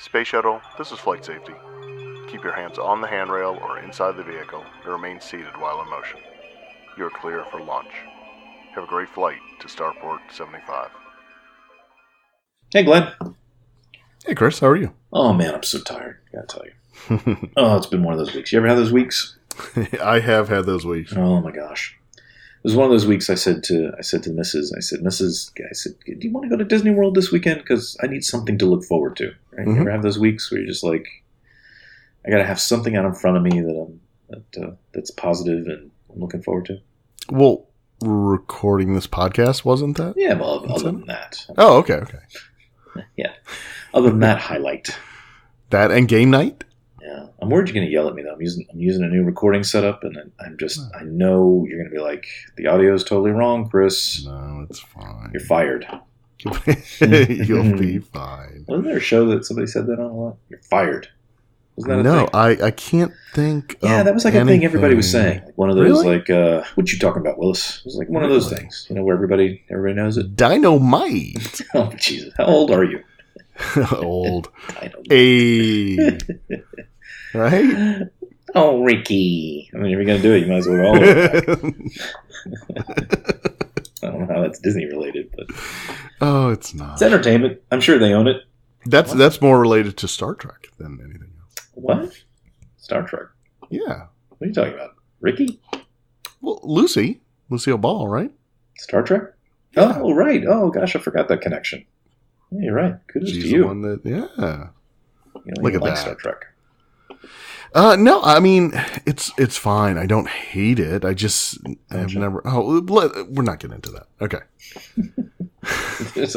Space Shuttle, this is flight safety. Keep your hands on the handrail or inside the vehicle and remain seated while in motion. You are clear for launch. Have a great flight to Starport 75. Hey, Glenn. Hey, Chris, how are you? Oh, man, I'm so tired. Gotta tell you. Oh, it's been one of those weeks. You ever have those weeks? I have had those weeks. Oh, my gosh. It was one of those weeks I said to Mrs., do you want to go to Disney World this weekend? Because I need something to look forward to. Right? Mm-hmm. You ever have those weeks where you're just like, I got to have something out in front of me that's positive and I'm looking forward to? Well, recording this podcast, wasn't that? Yeah, well, other than that. Oh, okay. Yeah. Other than that highlight. That and game night? Yeah. I'm worried you're going to yell at me, though. I'm using a new recording setup, and I know you're going to be like, the audio is totally wrong, Chris. No, it's fine. You're fired. You'll be fine. Wasn't there a show that somebody said that on a lot? You're fired. Wasn't that a thing? I can't think Yeah, of that was like anything. a thing everybody was saying. Like one of those, Really? like, what you talking about, Willis? It was like one of those things, where everybody knows it. Dynamite. Oh, Jesus. How old are you? Old. Dynamite. Hey. Right? Oh, Ricky. I mean, if you're going to do it, you might as well go all the way back. I don't know how that's Disney related, but Oh, it's not. it's entertainment. I'm sure they own it. That's more related to Star Trek than anything else. What? Star Trek. Yeah. What are you talking about? Ricky? Well, Lucille Ball, right? Star Trek? Yeah. Oh, right. Oh, gosh, I forgot that connection. Yeah, you're right. Kudos She's to the you. one that, yeah. Look at like that. Star Trek. No, I mean it's fine. I don't hate it. I just have Gotcha. never. Oh, we're not getting into that. Okay.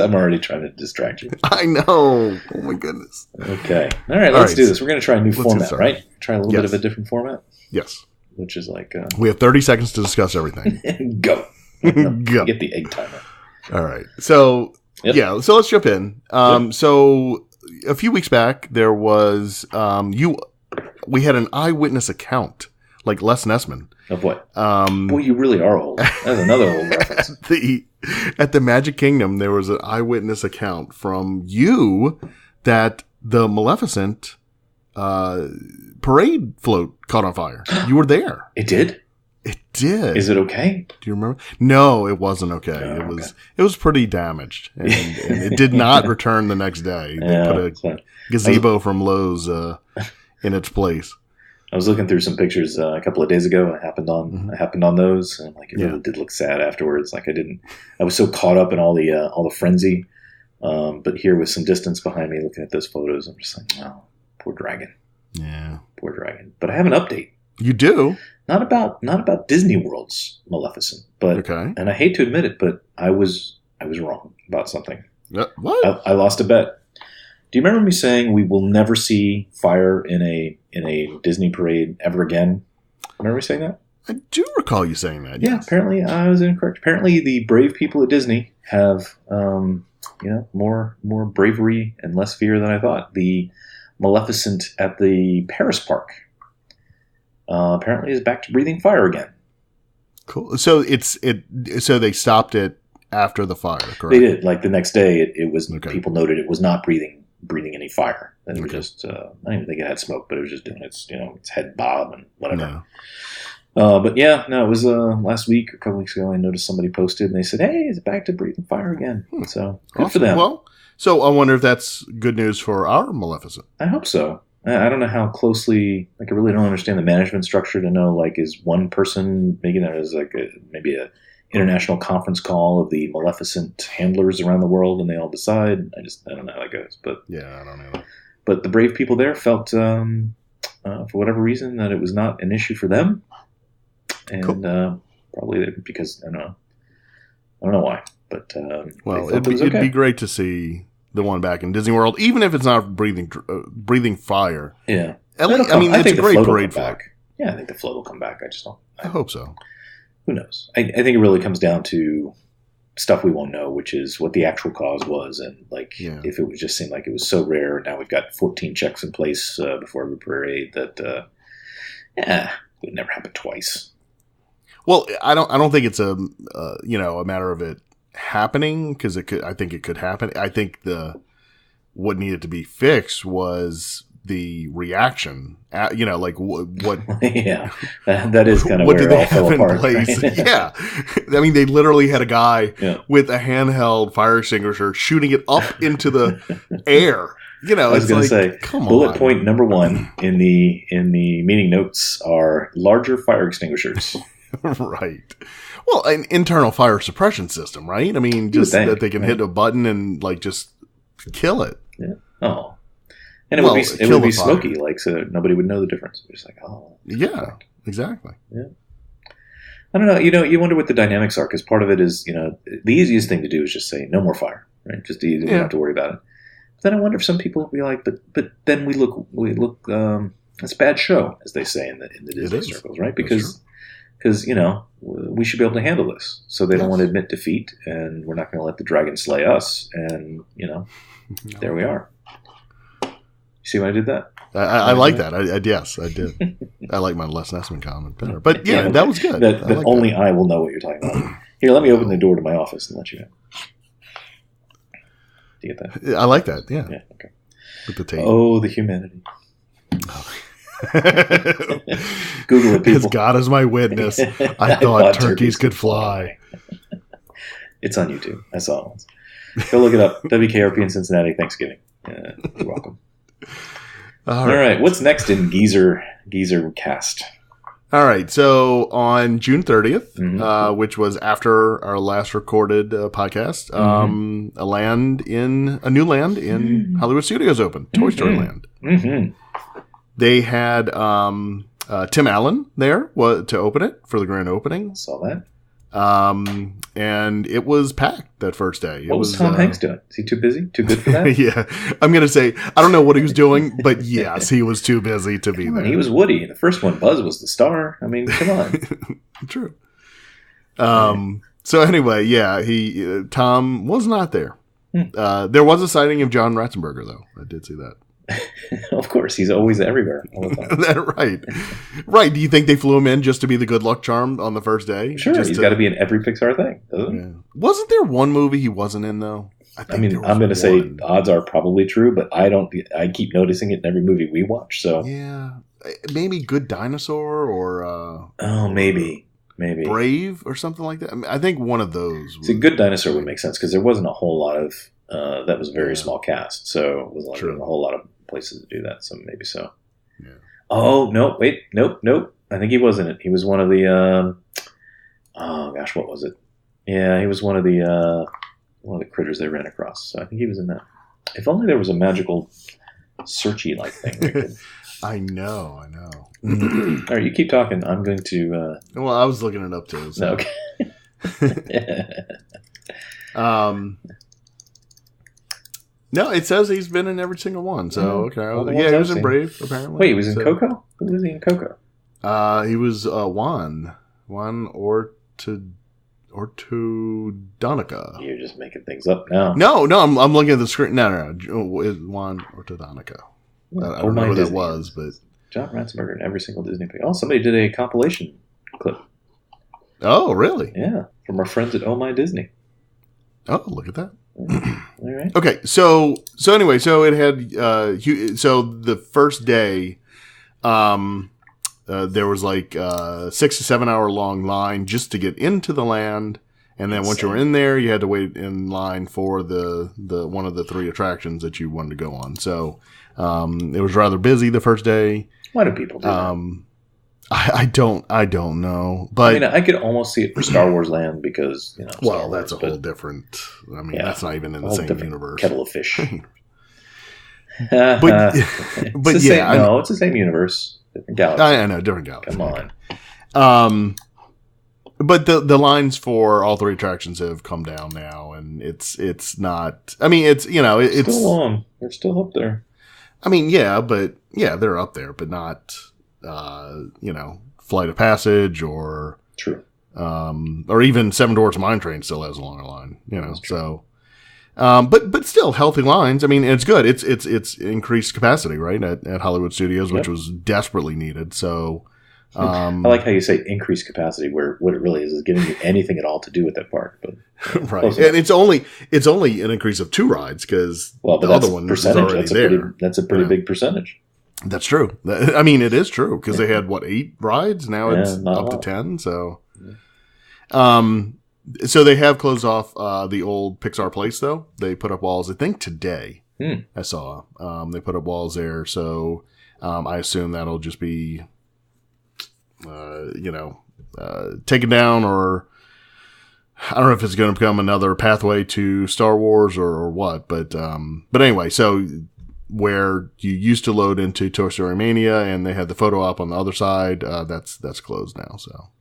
I'm already trying to distract you. I know. Oh my goodness. Okay. All right, let's right. do this. We're going to try a new Let's get format, started. right? Try a little bit Yes. of a different format, Yes. which is like, We have 30 seconds to discuss everything. go. Go. Get the egg timer. All right. So Yep. yeah. So let's jump in. So a few weeks back there was we had an eyewitness account like Les Nessman. Of what? Boy, you really are old. That's another old reference. At the Magic Kingdom, there was an eyewitness account from you that the Maleficent parade float caught on fire. You were there. It did? It did. Is it okay? Do you remember? No, it wasn't okay. Oh, It was pretty damaged, and it did not return the next day. They Yeah, put it's fine. a gazebo from Lowe's in its place. I was looking through some pictures a couple of days ago, and I happened on those, and like it really Yeah. did look sad afterwards. Like I was so caught up in all the frenzy, but here with some distance behind me, looking at those photos, I'm just like, oh, poor dragon, Yeah, poor dragon. But I have an update, you do. not about Disney World's Maleficent, but Okay. and I hate to admit it, but I was wrong about something. What? I lost a bet. Do you remember me saying we will never see fire in a Disney parade ever again? Remember me saying that? I do recall you saying that. Yeah, Yes. apparently I was incorrect. Apparently the brave people at Disney have, more bravery and less fear than I thought. The Maleficent at the Paris park apparently is back to breathing fire again. Cool. So So they stopped it after the fire, correct? They did. Like the next day, it was. Okay. People noted it was not breathing any fire. That it was Okay. just. I don't even think it had smoke, but it was just doing its head bob and whatever. No. But yeah, no, it was last week or a couple weeks ago. I noticed somebody posted and they said, "Hey, it's back to breathing fire again." So good for Awesome. them. Well, so I wonder if that's good news for our Maleficent. I hope so. I don't know how closely. Like, I really don't understand the management structure to know. Like, is one person making that as like maybe a international conference call of the Maleficent handlers around the world, and they all decide? I don't know how that goes. But Yeah, I don't know. the brave people there felt, for whatever reason, that it was not an issue for them, and Cool. probably because I don't know why, but Well, they thought it was it'd okay. be great to see the one back in Disney World, even if it's not breathing fire. Yeah, At least, It'll come- it's a the great float will parade come float. back. Yeah, I think the float will come back. I just don't. I hope so. Who knows? I think it really comes down to stuff we won't know, which is what the actual cause was, and like Yeah. if it would just seem like it was so rare, and now we've got 14 checks in place before every parade that it would never happen twice. Well, I don't think it's a matter of it happening, because I think it could happen. I think the what needed to be fixed was the reaction. Like what? Yeah, that is kind of what where do it they all fell have in apart. place? Right? Yeah, I mean, they literally had a guy Yeah. with a handheld fire extinguisher shooting it up into the air. I was it's going like, to say, come bullet on. point number 1 in the meeting notes are larger fire extinguishers. Right. Well, an internal fire suppression system, right? I mean, just think, that they can right? hit a button and like just kill it. Yeah. Oh, and it Well, would kill be the fire. smoky, like so nobody would know the difference. It's just like, oh, Yeah, exactly. I don't know. You wonder what the dynamics are because part of it is, the easiest thing to do is just say no more fire, right? Just easy. We don't have to worry about it. But then I wonder if some people will be like, but then we look. It's a bad show, as they say in the Disney circles, right? Because we should be able to handle this. So they don't want to admit defeat, and we're not going to let the dragon slay us. And there we are. You see why I did that? I like that. Yes, I did. I like my Les Nessman comment better. But yeah, that was good. That I like only I will know what you're talking about. Here, let me open the door to my office and let you in. Do you get that? I like that. Yeah. Yeah. Okay. With the tape. Oh, the humanity. Google it, As people. God is my witness, I thought turkeys could fly. It's on YouTube. I saw it once. Go look it up. WKRP in Cincinnati, Thanksgiving. You're welcome. All right. What's next in Geezer Cast? All right. So on June 30th, which was after our last recorded podcast, a new land in Hollywood Studios opened, Toy Story Land. Mm-hmm. They had Tim Allen there to open it for the grand opening. Saw that. And it was packed that first day. What was Tom Hanks doing? Is he too busy? Too good for that? Yeah. I'm going to say, I don't know what he was doing, but yes, he was too busy to be there. He was Woody. In the first one, Buzz was the star. I mean, come on. True. So anyway, yeah, Tom was not there. There was a sighting of John Ratzenberger, though. I did see that. Of course, he's always everywhere all the time. Right. Do you think they flew him in just to be the good luck charm on the first day? Sure, he's got to be in every Pixar thing, doesn't he? Yeah. Wasn't there one movie he wasn't in, though? I mean, I'm going to say odds are probably true, but I keep noticing it in every movie we watch. So yeah, maybe Good Dinosaur or maybe Brave or something like that. I mean, I think one of those. See, Good Dinosaur would make sense because there wasn't a whole lot of that was a very small cast, so it wasn't like a whole lot of places to do that. So maybe so. Yeah. Oh no! Wait, nope. I think he was in it. He was one of the. Oh gosh, what was it? Yeah, he was one of the critters they ran across. So I think he was in that. If only there was a magical searchy like thing. I know. All right, you keep talking. I'm going to. Well, I was looking it up too. So. Okay. No, it says he's been in every single one. So okay, he was in Brave apparently. Wait, he was in Coco? Who was he in Coco? He was Juan Ortodonica. You're just making things up now. No, I'm looking at the screen. No, it's Juan Ortodonica. I don't know who that was, but John Ratzenberger in every single Disney thing. Oh, somebody did a compilation clip. Oh, really? Yeah, from our friends at Oh My Disney. Oh, look at that. All right. Okay, so anyway, so it had so the first day, there was like 6 to 7 hour long line just to get into the land, and then once you were in there, you had to wait in line for the one of the 3 attractions that you wanted to go on. So it was rather busy the first day. Why do people do that? I don't know, but I mean, I could almost see it for Star Wars Land because well, that's a whole different. I mean, that's not even in the same universe. Kettle of fish. but yeah, it's the same universe, different galaxy. I know, different galaxy. Come on. But the lines for all 3 attractions have come down now, and it's not. I mean, it's it's still long. They're still up there. I mean, yeah, they're up there, but not. Flight of Passage or True. Or even Seven Dwarfs Mine Train still has a longer line, so but still healthy lines. I mean, it's good. It's increased capacity, right, at Hollywood Studios, which was desperately needed. So I like how you say increased capacity, where what it really is giving you anything at all to do with that park. But right, and it's only an increase of 2 rides because but the other one is already there. That's a pretty big percentage. That's true. I mean, it is true because they had 8 rides. Now it's up to 10. So, so they have closed off the old Pixar Place though. They put up walls. I think today I saw they put up walls there. So I assume that'll just be taken down, or I don't know if it's going to become another pathway to Star Wars or what. But anyway, so where you used to load into Toy Story Mania and they had the photo op on the other side, that's closed now. So,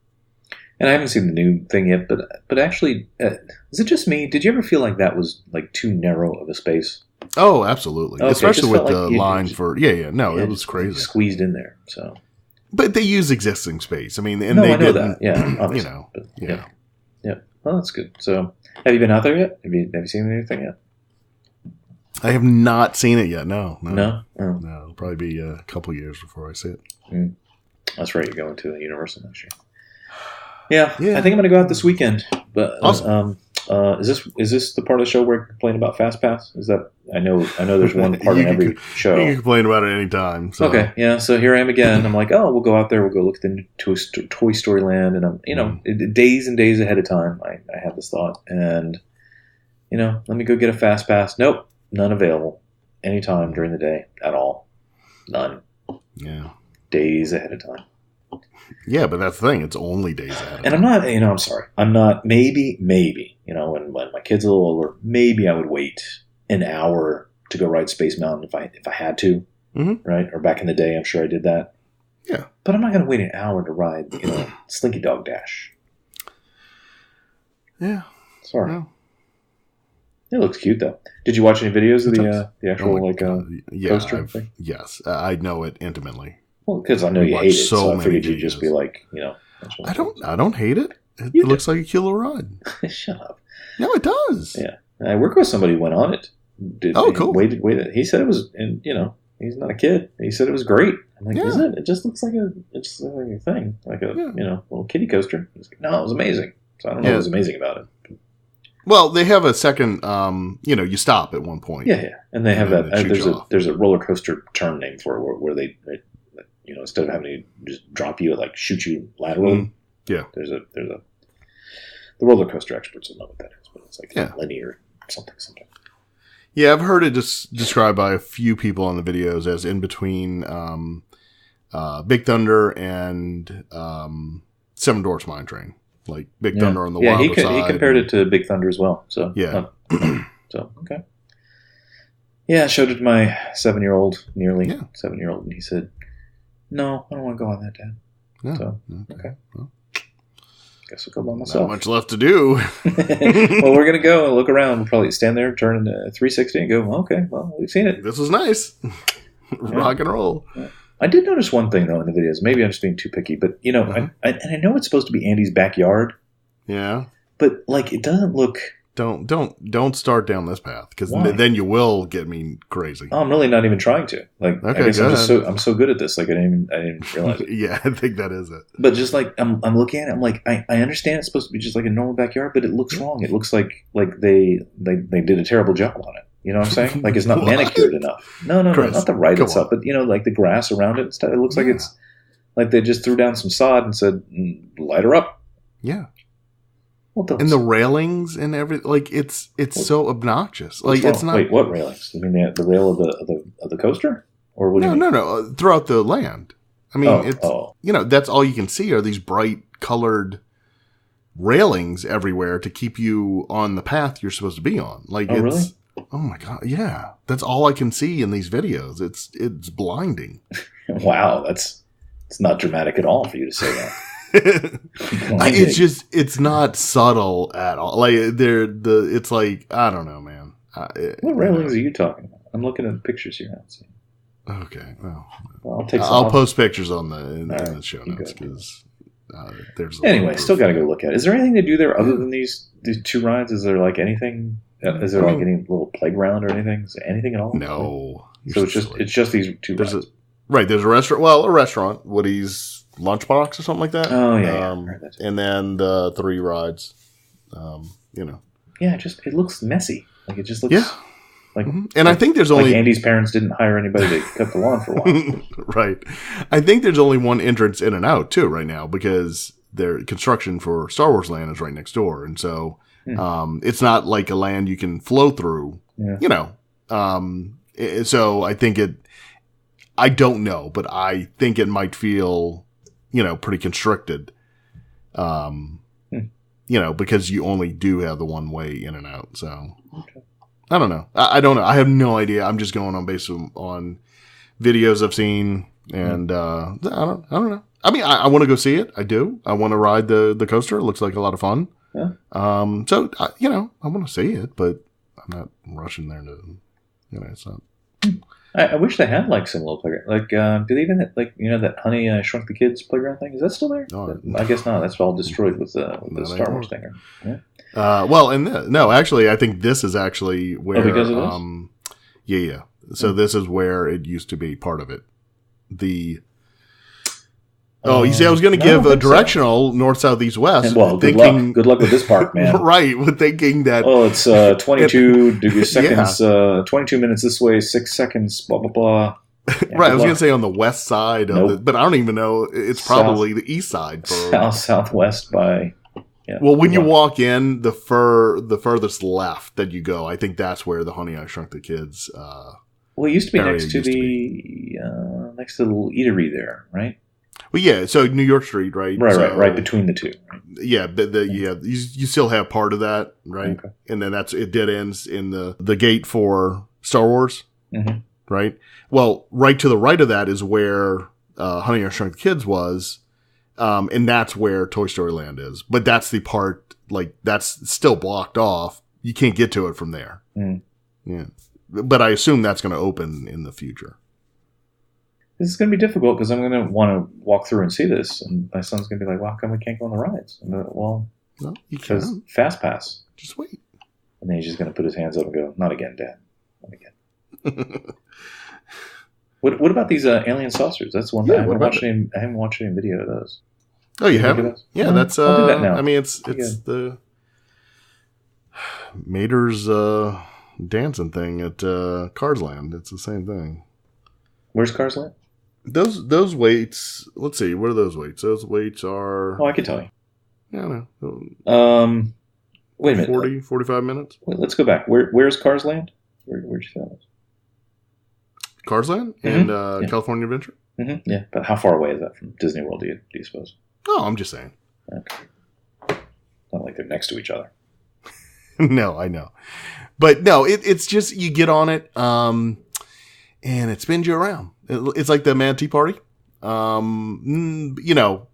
and I haven't seen the new thing yet, but actually, is it just me? Did you ever feel like that was like too narrow of a space? Oh, absolutely, okay, especially with the line for it was crazy, squeezed in there. So. But they use existing space. I mean, and I know that. Yeah, obviously. Yeah. Well, that's good. So, have you been out there yet? Have you seen anything yet? I have not seen it yet. No. No. Oh. No, it'll probably be a couple years before I see it. That's right. You're going to the Universal next year. Yeah. I think I'm going to go out this weekend. But awesome. Is this the part of the show where you complain about Fast Pass? Is that I know there's one part in every show. You can complain about it anytime. So. Okay, yeah. So here I am again. I'm like, we'll go out there. We'll go look at the Toy Story Land, and I'm days and days ahead of time. I had this thought, and let me go get a Fast Pass. Nope, none available anytime during the day at all. None. Yeah. Days ahead of time. Yeah, but that's the thing. It's only days ahead. And I'm not, I'm sorry. I'm not, maybe, when my kid's a little older, maybe I would wait an hour to go ride Space Mountain if I had to, right? Or back in the day, I'm sure I did that. Yeah. But I'm not going to wait an hour to ride, Slinky Dog Dash. Yeah. Sorry. No. It looks cute, though. Did you watch any videos of the actual, coaster thing? Yes. I know it intimately. Well, because I know you hate it, so I figured you'd just be like, I don't hate it. It looks like a killer ride. Shut up. No, it does. Yeah. I work with somebody who went on it. Cool. Waited. He said it was, and he's not a kid. He said it was great. I'm like, is it? It just looks like a thing, like a little kiddie coaster. He's like, no, it was amazing. So I don't know what was amazing about it. Well, they have a second. You stop at one point. Yeah, and they have that. There's a roller coaster term name for it where they instead of having to just drop you, shoot you laterally. Yeah. There's the roller coaster experts will know what that is, but it's like linear something. Yeah, I've heard it described by a few people on the videos as in between Big Thunder and Seven Dwarfs Mine Train. Like Big Thunder on the wilder side. He compared it to Big Thunder as well. So okay. Yeah, I showed it to my 7-year-old, nearly 7-year-old, and he said, "No, I don't want to go on that, Dad." No. So okay. Well, guess I'll go by myself. Not much left to do. Well, we're gonna go and look around. We'll probably stand there, turn 360, and go, "Okay, well, we've seen it. This was nice." Rock and roll. Yeah. I did notice one thing though in the videos. Maybe I'm just being too picky, but I know it's supposed to be Andy's backyard. Yeah. But it doesn't look. Don't start down this path because then you will get me crazy. Oh, I'm really not even trying to. I guess I'm so good at this. I didn't realize it. Yeah, I think that is it. But just I'm looking at it. I'm like, I understand it's supposed to be just like a normal backyard, but it looks wrong. It looks like they did a terrible job on it. You know what I'm saying? Like it's not manicured enough. No, Chris, not the ride itself, but the grass around it and stuff. It looks like it's like they just threw down some sod and said, "Light her up." Yeah. And the railings and everything, it's so obnoxious. It's not. Wait, what railings? You mean the rail of the coaster, or what? No. Throughout the land. I mean, that's all you can see are these bright colored railings everywhere to keep you on the path you're supposed to be on. Really? Oh my god, yeah. That's all I can see in these videos. It's blinding. Wow, it's not dramatic at all for you to say that. It's not subtle at all. It's like, I don't know, man. What railings are you talking about? I'm looking at the pictures here. Okay, well I'll post pictures on the show notes because there's. Anyway, still got to go look at it. Is there anything to do there other than these 2 rides? Is there anything? Is there any little playground or anything? Is there anything at all? No. So it's just these 2 rides. There's a restaurant. Well, a restaurant. Woody's Lunchbox or something like that. Oh, yeah. I heard that too. And then the 3 rides. Yeah, it looks messy. Like, it just looks... Yeah. Like, and I think there's only... Like Andy's parents didn't hire anybody to cut the lawn for a while. Right. I think there's only one entrance in and out, too, right now, because their construction for Star Wars Land is right next door. And so it's not like a land you can flow through, so I think I don't know, but I think it might feel, pretty constricted, because you only do have the one way in and out. So Okay. I don't know. I don't know. I have no idea. I'm just going on based on videos I've seen, and I don't know. I mean, I want to go see it. I do. I want to ride the coaster. It looks like a lot of fun. Yeah. So I want to see it, but I'm not rushing there to. It's not. I wish they had like some little playground. Like, do they even that Honey I Shrunk the Kids playground thing? Is that still there? No, I guess not. That's all destroyed with the Star Wars thing. Yeah. No, actually, I think this is actually where. Oh, because of this? Yeah. So this is where it used to be part of it. You see, I was going to give a directional north, south, east, west. And, well, good luck with this park, man. Right, with thinking that. Oh, it's 22 degrees seconds, 22 minutes this way, 6 seconds, blah, blah, blah. Yeah, right, I was going to say on the west side of it, but I don't even know. It's probably the east side. Southwest by. Yeah, well, when you walk in, the furthest left that you go, I think that's where the Honey I Shrunk the Kids. Well, it used to be next to the little eatery there, right? Well, yeah. So New York Street, right? Right between the two. Right? Yeah, you still have part of that, right? Okay. And then it dead ends in the gate for Star Wars, right? Well, right to the right of that is where Honey I Shrunk the Kids was. And that's where Toy Story Land is. But that's the part, that's still blocked off. You can't get to it from there. Mm. Yeah. But I assume that's going to open in the future. This is going to be difficult because I'm going to want to walk through and see this. And my son's going to be like, well, how come we can't go on the rides? And no, you because can. Fast Pass. Just wait. And then he's just going to put his hands up and go, not again, Dad. Not again. What about these alien saucers? That's one thing. I haven't watched any video of those. Oh, you haven't? Yeah, that's. I'll do that now. I mean, it's the Mater's dancing thing at Cars Land. It's the same thing. Where's Cars Land? Those weights. Let's see. What are those weights? Those weights are. Oh, I can tell you. Yeah, no. Wait a minute. 40, 45 minutes. Wait, let's go back. Where's Cars Land? Where'd you say that was? Cars Land and California Adventure. Mm-hmm. Yeah, but how far away is that from Disney World? Do you suppose? Oh, I'm just saying. Okay. Not like they're next to each other. No, I know, but no, it's just you get on it, and it spins you around. It's like the Mad Tea Party. You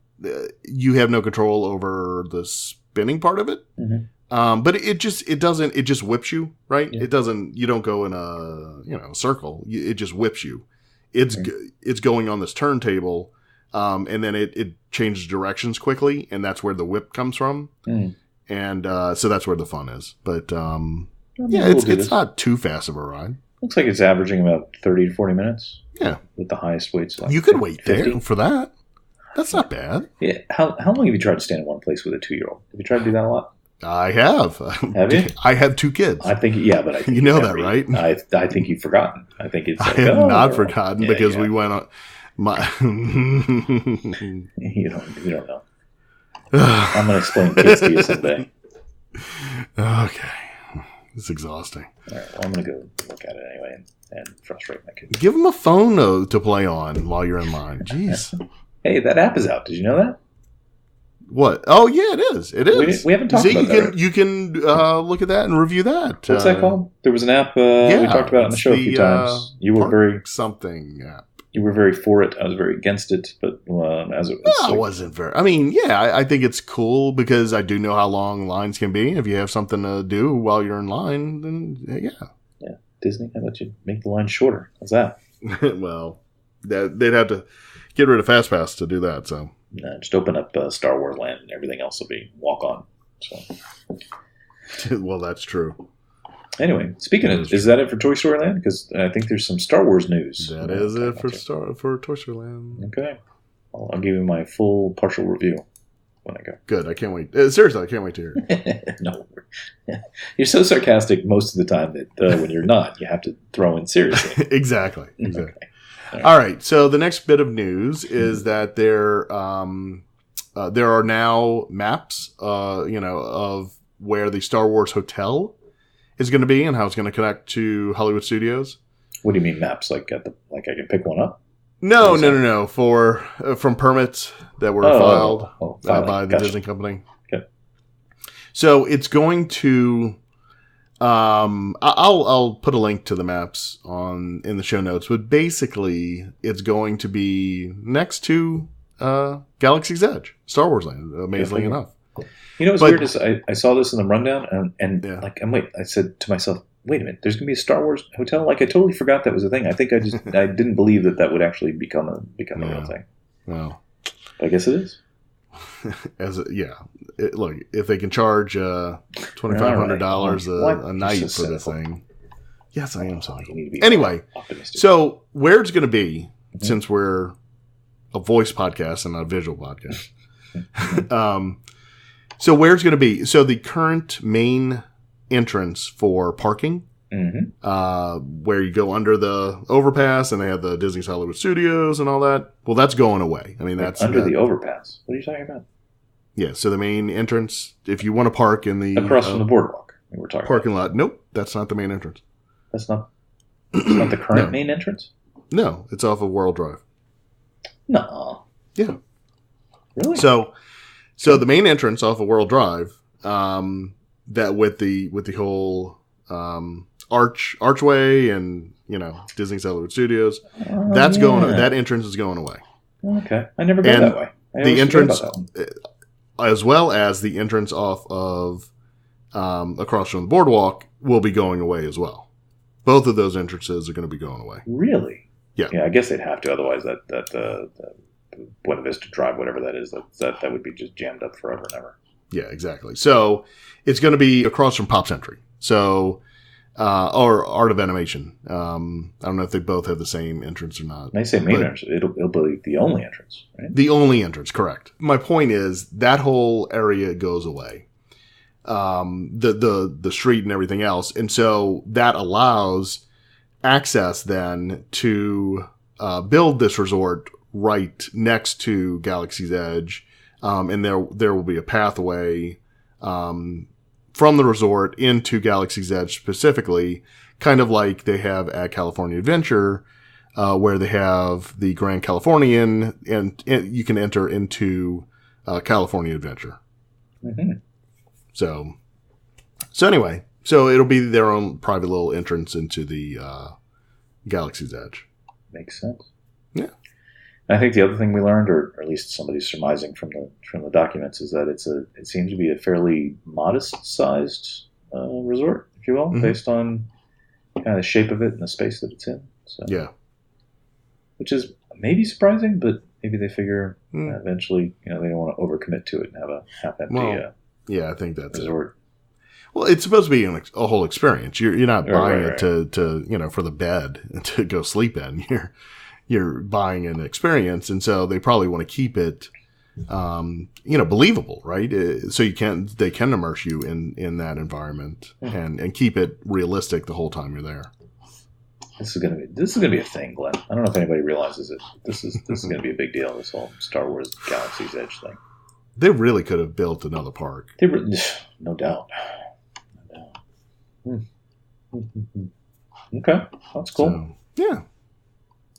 have no control over the spinning part of it. Mm-hmm. But it just whips you, right? Yeah. It doesn't, you don't go in a circle. It just whips you. It's going on this turntable. And then it changes directions quickly, and that's where the whip comes from. Mm. And so that's where the fun is. But it's not too fast of a ride. Looks like it's averaging about 30 to 40 minutes. Yeah. With the highest weights. You could wait 50. There for that. That's not bad. Yeah. How long have you tried to stand in one place with a 2-year-old? Have you tried to do that a lot? I have. Have you? I have 2 kids. I think, but I think you know that, right? I think you've forgotten. I think it's. Like, I have not forgotten because we went on. You don't know. I'm going to explain kids to you someday. Okay. It's exhausting. All right, well, I'm going to go look at it anyway and frustrate my kids. Give them a phone to play on while you're in line. Jeez. Hey, that app is out. Did you know that? What? Oh, yeah, it is. It is. We haven't talked about that. You can look at that and review that. What's that called? There was an app we talked about on the show a few times. You were very... something app. You were very for it. I was very against it, but as it was... I wasn't very... I mean, I think it's cool because I do know how long lines can be. If you have something to do while you're in line, then yeah. Yeah. Disney, how about you make the line shorter? How's that? Well, they'd have to get rid of FastPass to do that, so... just open up Star Wars Land and everything else will be walk-on. So. Well, that's true. Anyway, speaking of, is that it for Toy Story Land? Because I think there's some Star Wars news. That is it for Toy Story Land. Okay. I'll give you my full partial review when I go. Good. I can't wait. Seriously, I can't wait to hear it. No, you're so sarcastic most of the time that when you're not, you have to throw in seriously. Exactly. Okay. All right. So the next bit of news is that there are now maps, of where the Star Wars hotel is going to be and how it's going to connect to Hollywood Studios. What do you mean maps? Like I can pick one up? No. From permits that were filed by the Disney company. Okay. So it's going to. I'll put a link to the maps in the show notes, but basically it's going to be next to Galaxy's Edge, Star Wars Land. Amazingly enough. You know what's weird is I saw this in the rundown and I said to myself, wait a minute, there's going to be a Star Wars hotel? Like I totally forgot that was a thing. I think I didn't believe that would actually become a real thing. Well, but I guess it is. Look, if they can charge $2,500 a night for the thing. Yes, I am sorry. Anyway, so where it's going to be, since we're a voice podcast and not a visual podcast. So where it's going to be. So the current main entrance for parking, where you go under the overpass and they have the Disney's Hollywood Studios and all that. Well, that's going away. I mean, that's under the overpass. What are you talking about? Yeah. So the main entrance, if you want to park in the across from the boardwalk, we're talking parking lot. Nope, that's not the main entrance. That's not the current main entrance. No, it's off of World Drive. No. Yeah. Really? So the main entrance off of World Drive, that with the whole archway and Disney's Hollywood Studios, that entrance is going away. Okay, I never go that way. The entrance, as well as the entrance off of across from the boardwalk, will be going away as well. Both of those entrances are going to be going away. Really? Yeah. Yeah, I guess they'd have to. Otherwise, that Buena Vista Drive, whatever that is, that would be just jammed up forever and ever. Yeah, exactly. So it's going to be across from Pop Century. So, or Art of Animation. I don't know if they both have the same entrance or not. When they say main entrance, it'll be the only entrance, right? The only entrance, correct. My point is that whole area goes away. The street and everything else. And so that allows access then to build this resort right next to Galaxy's Edge. And there will be a pathway from the resort into Galaxy's Edge specifically, kind of like they have at California Adventure, where they have the Grand Californian, and you can enter into California Adventure. Mm-hmm. So anyway, so it'll be their own private little entrance into the Galaxy's Edge. Makes sense. Yeah. I think the other thing we learned, or at least somebody's surmising from the documents, is that it seems to be a fairly modest-sized resort, if you will, based on kind of the shape of it and the space that it's in. So, yeah, which is maybe surprising, but maybe they figure eventually, they don't want to overcommit to it and have a half-empty. Yeah, I think that's resort. Well, it's supposed to be a whole experience. You're not buying it to for the bed to go sleep in. You're buying an experience, and so they probably want to keep it, believable, right? So they can immerse you in that environment and keep it realistic the whole time you're there. This is gonna be a thing, Glenn. I don't know if anybody realizes it. This is gonna be a big deal. This whole Star Wars Galaxy's Edge thing. They really could have built another park. No doubt. Okay, that's cool. So, yeah.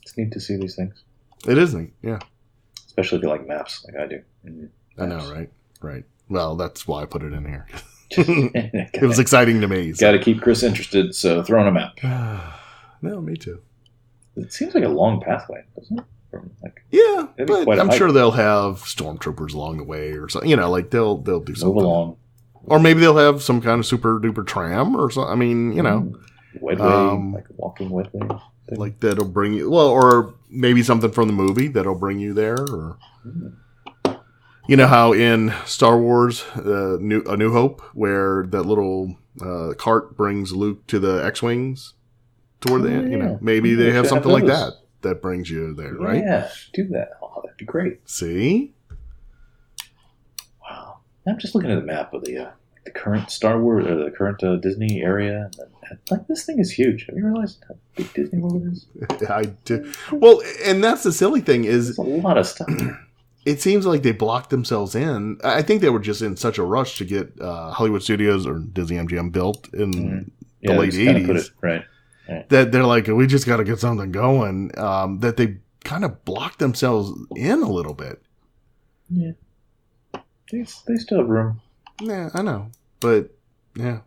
It's neat to see these things. It is neat, yeah. Especially if you like maps, like I do. I know, right. Well, that's why I put it in here. It was exciting to me. Got to keep Chris interested, so throw in a map. No, me too. It seems like a long pathway, doesn't it? Yeah, but I'm sure they'll have stormtroopers along the way or something. They'll do something. Move along. Or maybe they'll have some kind of super duper tram or something. I mean, Wedway, like a walking wedway. Like that'll bring you, or maybe something from the movie that'll bring you there. Or you know how in Star Wars, A New Hope, where that little cart brings Luke to the X-wings toward the end. Maybe they have something like that brings you there, right? Yeah, do that. Oh, that'd be great. See? Wow. I'm just looking at the map of the current Star Wars or the current Disney area. And like this thing is huge. Have you realized how big Disney World is? I do. Well, and that's the silly thing is There's a lot of stuff. it seems like they blocked themselves in. I think they were just in such a rush to get Hollywood Studios or Disney MGM built in the late just kinda put 80s. it, right. That they're like, we just got to get something going. That they kind of blocked themselves in a little bit. Yeah. They still have room. Yeah, I know. But, yeah.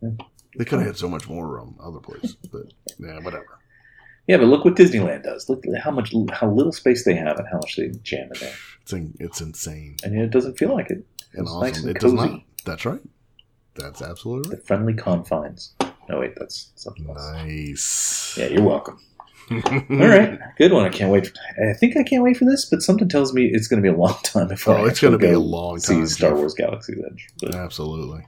Yeah. They could have had so much more room other places. But, yeah, whatever. Yeah, but look what Disneyland does. Look at how little space they have and how much they jam in there. It's insane. And it doesn't feel like it. And It's awesome. nice and It does cozy. not. That's right. That's absolutely The right. friendly confines. No, wait, that's something else. Nice. Yeah, you're welcome. All right, good one. I can't wait. I think I can't wait for this, but something tells me it's going to be a long time before. Oh, it's going to be a long see time. Star Jeff. Wars Galaxy's Edge. But, Absolutely.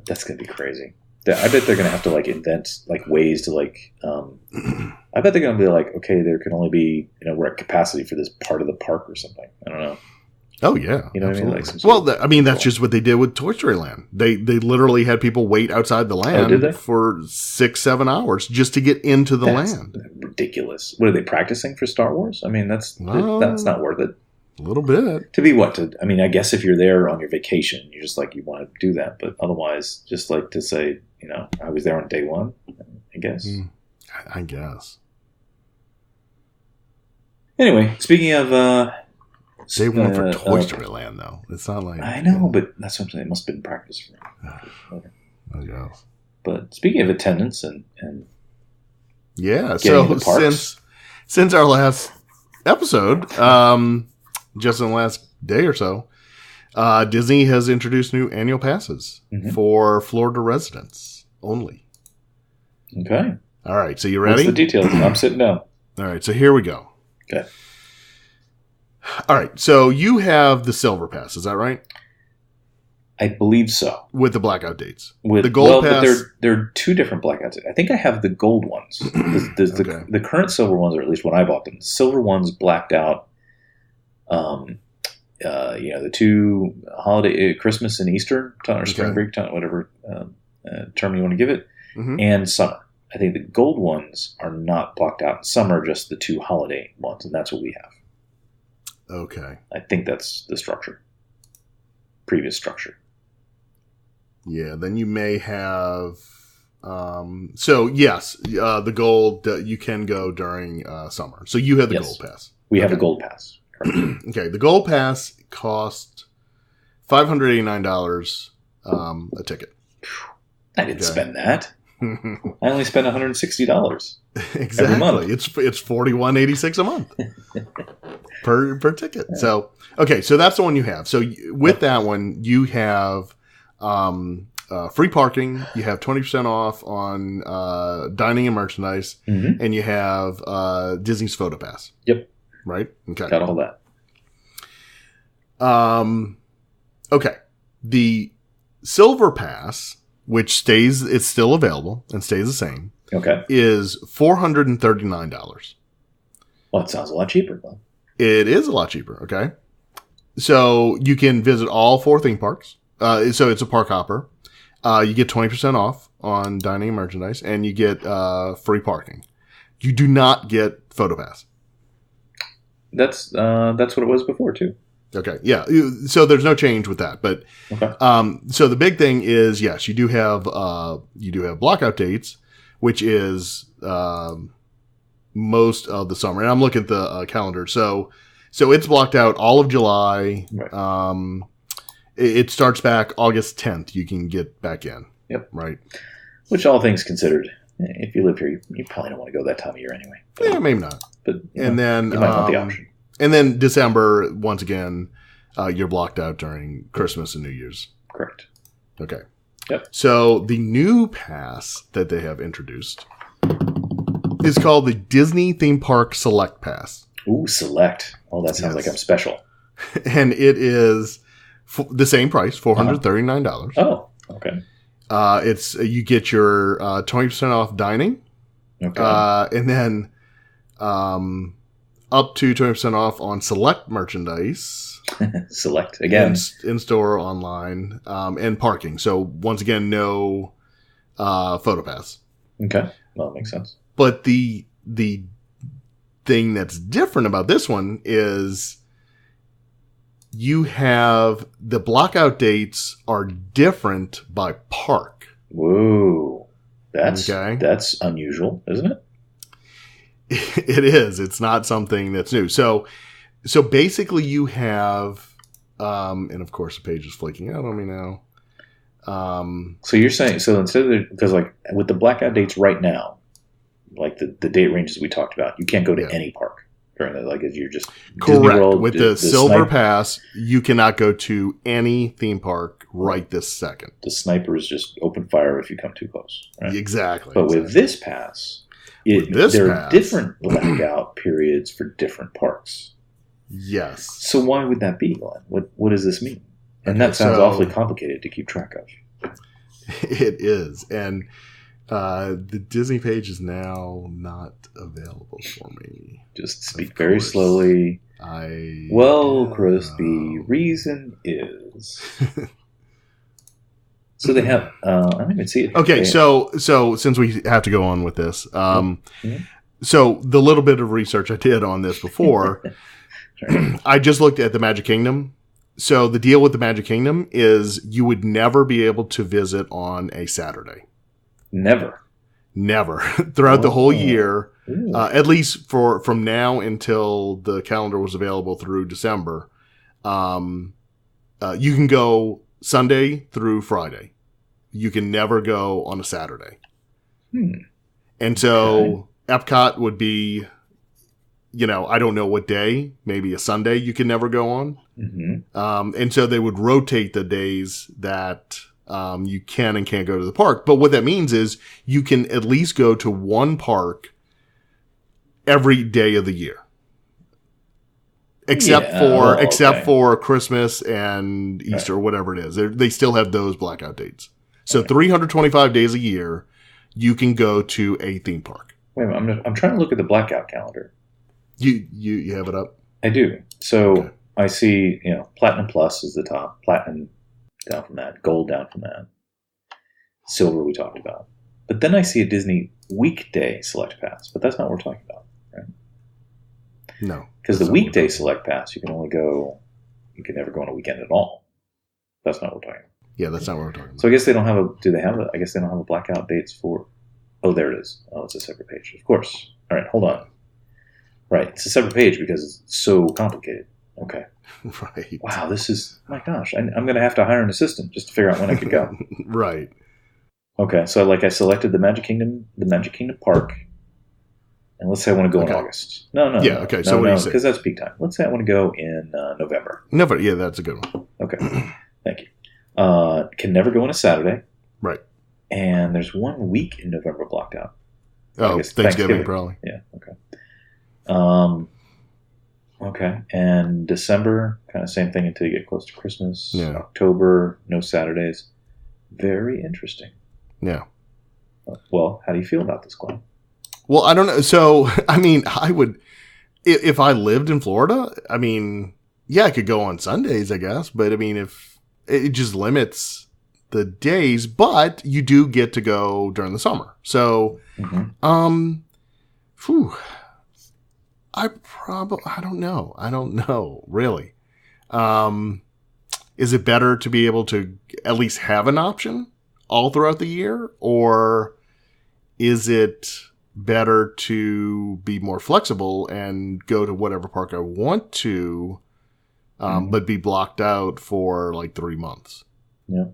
that's going to be crazy. I bet they're going to have to like invent like ways to like. I bet they're going to be like, okay, there can only be we're at capacity for this part of the park or something. I don't know. Oh yeah, You know what I mean? Like absolutely. some sort Well, I mean that's just what they did with Toy Story Land. They literally had people wait outside the land did they? for 6-7 hours just to get into the That's land. ridiculous. What are they practicing for Star Wars? I mean, that's not worth it. A little bit. To be what? I mean, I guess if you're there on your vacation, you're just like you want to do that. But otherwise, just like to say, I was there on day one. I guess. I guess. Anyway, speaking of Day one for Toy Story Land, though. It's not like I know, but that's what I'm saying. It must have been practice for. I guess. But speaking of attendance and Yeah. Getting So the parks. since our last episode, just in the last day or so, Disney has introduced new annual passes for Florida residents only. okay, All right. So you what's ready? the details? I'm sitting down. All right. So here we go. Okay. All right. So you have the silver pass. Is that right? I believe so. With the blackout dates. With the gold pass. but there are two different blackouts. I think I have the gold ones. Okay. The current silver ones, or at least when I bought them, the silver ones blacked out. The two holiday, Christmas and Easter, or spring Okay. break time, whatever term you want to give it, Mhm. and summer. I think the gold ones are not blocked out in summer, just the two holiday ones, and that's what we have. Okay. I think that's the structure, previous structure. Yeah. Then you may have. So yes, the gold you can go during summer. So you have the Yes. gold pass. We have a gold pass. Okay. The gold pass cost $589 a ticket. I didn't Okay. spend that. I only spent $160. Exactly. month. It's $41.86 a month per ticket. So okay, so that's the one you have. So with that one, you have free parking. You have 20% off on dining and merchandise, Mm-hmm. and you have Disney's Photo Pass. Yep, Right. Okay. got all that. Okay. The Silver Pass, which it's still available and stays the same, Okay. is $439. Well, it sounds a lot cheaper. Though. It is a lot cheaper, okay? So you can visit all 4 theme parks. So it's a park hopper. You get 20% off on dining and merchandise, and you get free parking. You do not get Photo Pass. That's what it was before too. Okay, yeah. So there's no change with that, but Okay. so the big thing is yes, you do have blockout dates, which is most of the summer. And I'm looking at the calendar, so it's blocked out all of July. Right. It starts back August 10th. You can get back in. Yep. Right. Which, all things considered, if you live here, you probably don't want to go that time of year anyway. But, Yeah, maybe not. but And then you might want the option. and then December once again, you're blocked out during Christmas and New Year's. Correct. Okay. Yep. So the new pass that they have introduced is called the Disney Theme Park Select Pass. Ooh, select. Oh, that sounds Yes. like I'm special. And it is the same price, $439. Oh, okay. It's you get your 20% off dining, Okay. and then up to 20% off on select merchandise. Select again. In store, online, and parking. So once again, no photo pass. Okay, well, that makes sense. But the thing that's different about this one is you have the blockout dates are different by park. Whoa, that's unusual, isn't it? It is. It's not something that's new. So basically, you have, and of course, the page is flaking out on me now. So you're saying, instead of, because like with the blackout dates right now, like the date ranges we talked about, you can't go to any park during the, like, you're just correct. Disney World, with the Silver Pass, you cannot go to any theme park right this second. The snipers just open fire if you come too close. Right? Exactly. But with this pass, there are different blackout periods for different parks. Yes. So why would that be, Glenn? What does this mean? And that sounds awfully complicated to keep track of. It is. And the Disney page is now not available for me. Just speak very slowly. Chris, the reason is... So they have... I don't even see it. Okay, so since we have to go on with this, so the little bit of research I did on this before, I just looked at the Magic Kingdom. So the deal with the Magic Kingdom is you would never be able to visit on a Saturday. Never. Throughout the whole year, at least from now until the calendar was available through December, you can go Sunday through Friday. You can never go on a Saturday. And so Epcot would be, I don't know what day, maybe a Sunday you can never go on. Mm-hmm. And so they would rotate the days that you can and can't go to the park. But what that means is you can at least go to one park every day of the year. Except for Christmas and Easter, or whatever it is. They still have those blackout dates. So 325 days a year, you can go to a theme park. Wait a minute, I'm trying to look at the blackout calendar. You have it up? I do. So I see, Platinum Plus is the top. Platinum down from that. Gold down from that. Silver we talked about. But then I see a Disney weekday select pass. But that's not what we're talking about, right? No. Because the weekday select pass, you can never go on a weekend at all. That's not what we're talking about. Yeah, that's not what we're talking about. So I guess they don't have I guess they don't have a blackout dates for, there it is. Oh, it's a separate page. Of course. All right, hold on. Right, it's a separate page because it's so complicated. Okay. Right. Wow, this is, my gosh, I'm going to have to hire an assistant just to figure out when I could go. Right. Okay, so I selected the Magic Kingdom Park. And let's say I want to go in August. No. Yeah, okay. So what do you say? Because that's peak time. Let's say I want to go in November. November, yeah, that's a good one. Okay, thank you. Can never go on a Saturday. Right. And there's 1 week in November blocked out. Oh, Thanksgiving probably. Yeah, okay. Okay, and December, kind of same thing until you get close to Christmas. Yeah. October, no Saturdays. Very interesting. Yeah. Well, how do you feel about this, Glenn? Well, I don't know. So, I would, if I lived in Florida, I could go on Sundays, I guess. But, if it just limits the days, but you do get to go during the summer. So, I don't know, really. Is it better to be able to at least have an option all throughout the year? Or is it better to be more flexible and go to whatever park I want to, but be blocked out for like 3 months? Yeah.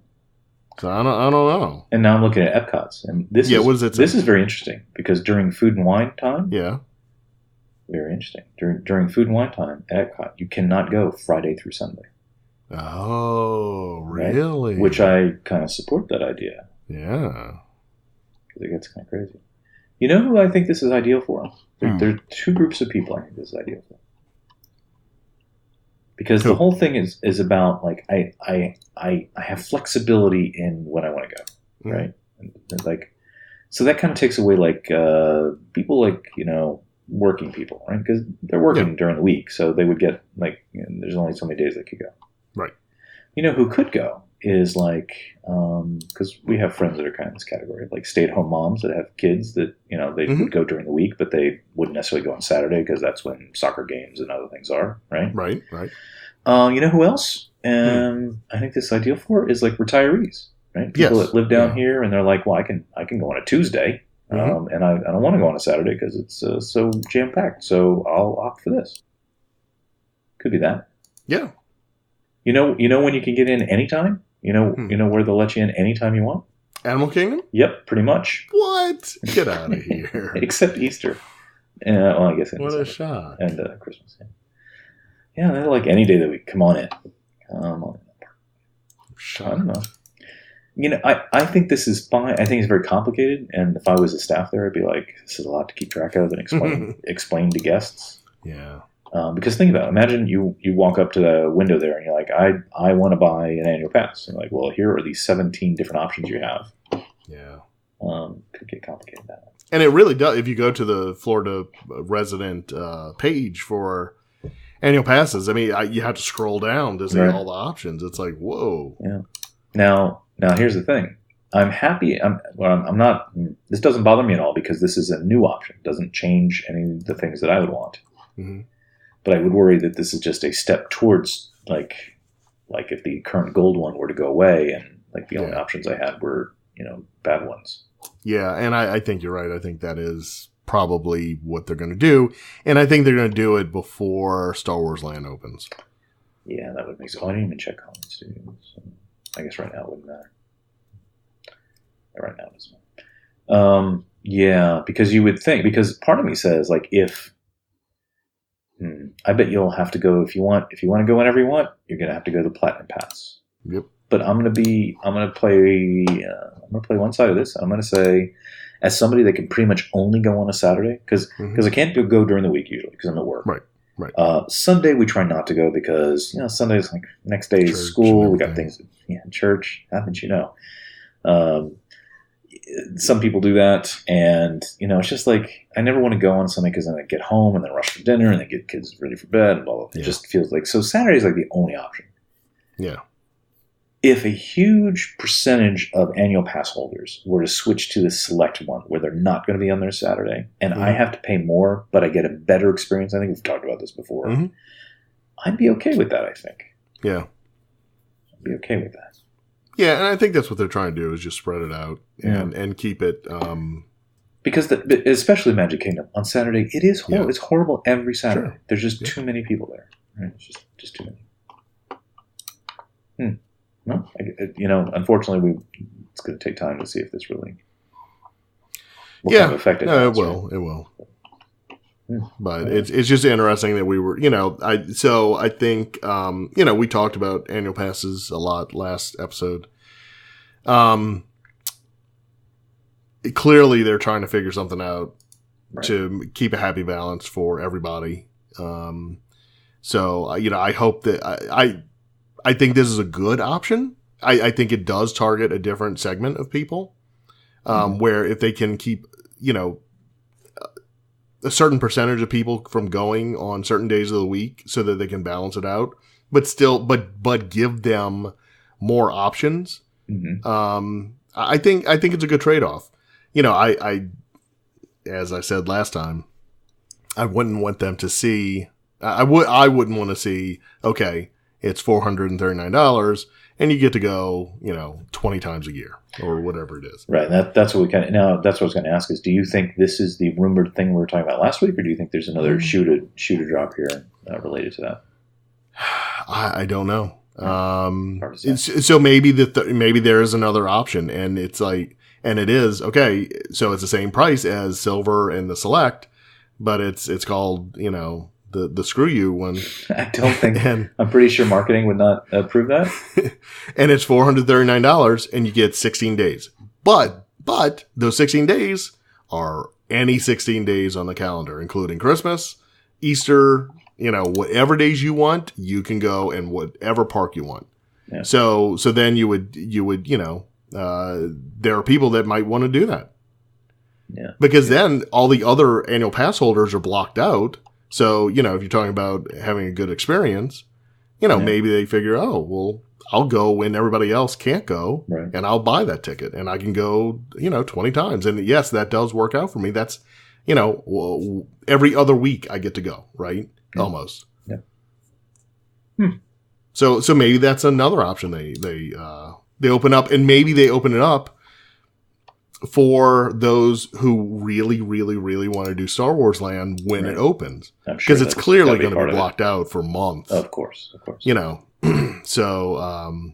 So I don't know. And now I'm looking at Epcot's, and what does it say? This is very interesting because during food and wine time, very interesting. During food and wine time at Epcot, you cannot go Friday through Sunday. Oh, really? Right? Which I kind of support that idea. Yeah. Because it gets kind of crazy. You know who I think this is ideal for? There are two groups of people I think this is ideal for. Because the whole thing is about, like, I have flexibility in when I want to go, right? And like, so that kind of takes away, like, people like, working people, right? Because they're working during the week, so they would get there's only so many days they could go. Right. You know who could go is because we have friends that are kind of in this category, like stay-at-home moms that have kids that they would go during the week, but they wouldn't necessarily go on Saturday because that's when soccer games and other things are, right? Right. You know who else? I think this is ideal for is like retirees, right? People that live down here and they're like, well, I can go on a Tuesday, and I don't want to go on a Saturday because it's so jam packed. So I'll opt for this. Could be that. Yeah. You know when you can get in anytime. You know where they'll let you in anytime you want. Animal Kingdom? Yep, pretty much. What? Get out of here. Except Easter. Well, I guess. What a shot. And Christmas. Yeah, they're like any day of the week. Come on in. I don't know. I think this is fine. I think it's very complicated, and if I was a staff there, I'd be like, this is a lot to keep track of and explain to guests. Yeah. Because think about it. Imagine you walk up to the window there and you're like, I want to buy an annual pass. And you're like, well, here are these 17 different options you have. Yeah. Could get complicated that way. And it really does. If you go to the Florida resident page for annual passes, I mean, you have to scroll down to see all the options. It's like, whoa. Yeah. Now here's the thing. I'm happy. I'm not. This doesn't bother me at all because this is a new option. It doesn't change any of the things that I would want. Mm-hmm. But I would worry that this is just a step towards like if the current gold one were to go away and the only options I had were bad ones. Yeah, and I think you're right. I think that is probably what they're going to do, and I think they're going to do it before Star Wars Land opens. Yeah, that would make sense. I didn't even check Hollywood Studios. So I guess right now it wouldn't matter. Right now it doesn't matter. Yeah, because you would think because part of me says if. I bet you'll have to go if you want to go whenever you want. You're gonna have to go the Platinum Pass. Yep. But I'm gonna play one side of this. I'm gonna say, as somebody that can pretty much only go on a Saturday because I can't go during the week usually because I'm at work. Right. Sunday we try not to go because Sunday's like next day is school. We got things. Church. Haven't you know? Some people do that, and it's just like I never want to go on Sunday because then I get home and then rush for dinner and then get kids ready for bed and blah blah. It just feels like so. Saturday is like the only option. Yeah. If a huge percentage of annual pass holders were to switch to the select one where they're not going to be on their Saturday, and I have to pay more, but I get a better experience. I think we've talked about this before. I'd be okay with that. I think. Yeah. I'd be okay with that. Yeah, and I think that's what they're trying to do is just spread it out and keep it. Because especially Magic Kingdom on Saturday, it is horrible. It's horrible every Saturday. Sure. There's just too many people there. Right? It's just too many. Well, unfortunately, it's going to take time to see if this really will kind of affect it. No, it will. Right? It will. But it's just interesting that we were, I think, we talked about annual passes a lot last episode. Clearly they're trying to figure something out to keep a happy balance for everybody. So, I hope that I think this is a good option. I think it does target a different segment of people, where if they can keep, a certain percentage of people from going on certain days of the week so that they can balance it out, but give them more options. I think it's a good trade-off. I as I said last time, I wouldn't want them to see, I wouldn't want to see, okay, it's $439 and you get to go, 20 times a year or whatever it is. Right. That's what that's what I was going to ask is, do you think this is the rumored thing we were talking about last week, or do you think there's another shoe to drop here related to that? I don't know. So maybe maybe there is another option, and it's like, and it is okay. So it's the same price as Silver and the Select, but it's called, the Screw You one. I don't think. I'm pretty sure marketing would not approve that. And it's $439, and you get 16 days. But those 16 days are any 16 days on the calendar, including Christmas, Easter. Whatever days you want, you can go, and whatever park you want. Yeah. So then you would there are people that might want to do that. Yeah. Because then all the other annual pass holders are blocked out. So, if you're talking about having a good experience, maybe they figure, oh, well, I'll go when everybody else can't go, Right. and I'll buy that ticket, and I can go, 20 times. And yes, that does work out for me. That's, every other week I get to go, right? Yeah. Almost. Yeah. So maybe that's another option they open up, and maybe they open it up for those who really, really, really want to do Star Wars Land when Right. it opens. I'm sure Because it's that's clearly gotta going to part be of it. blocked out for months. Of course. So,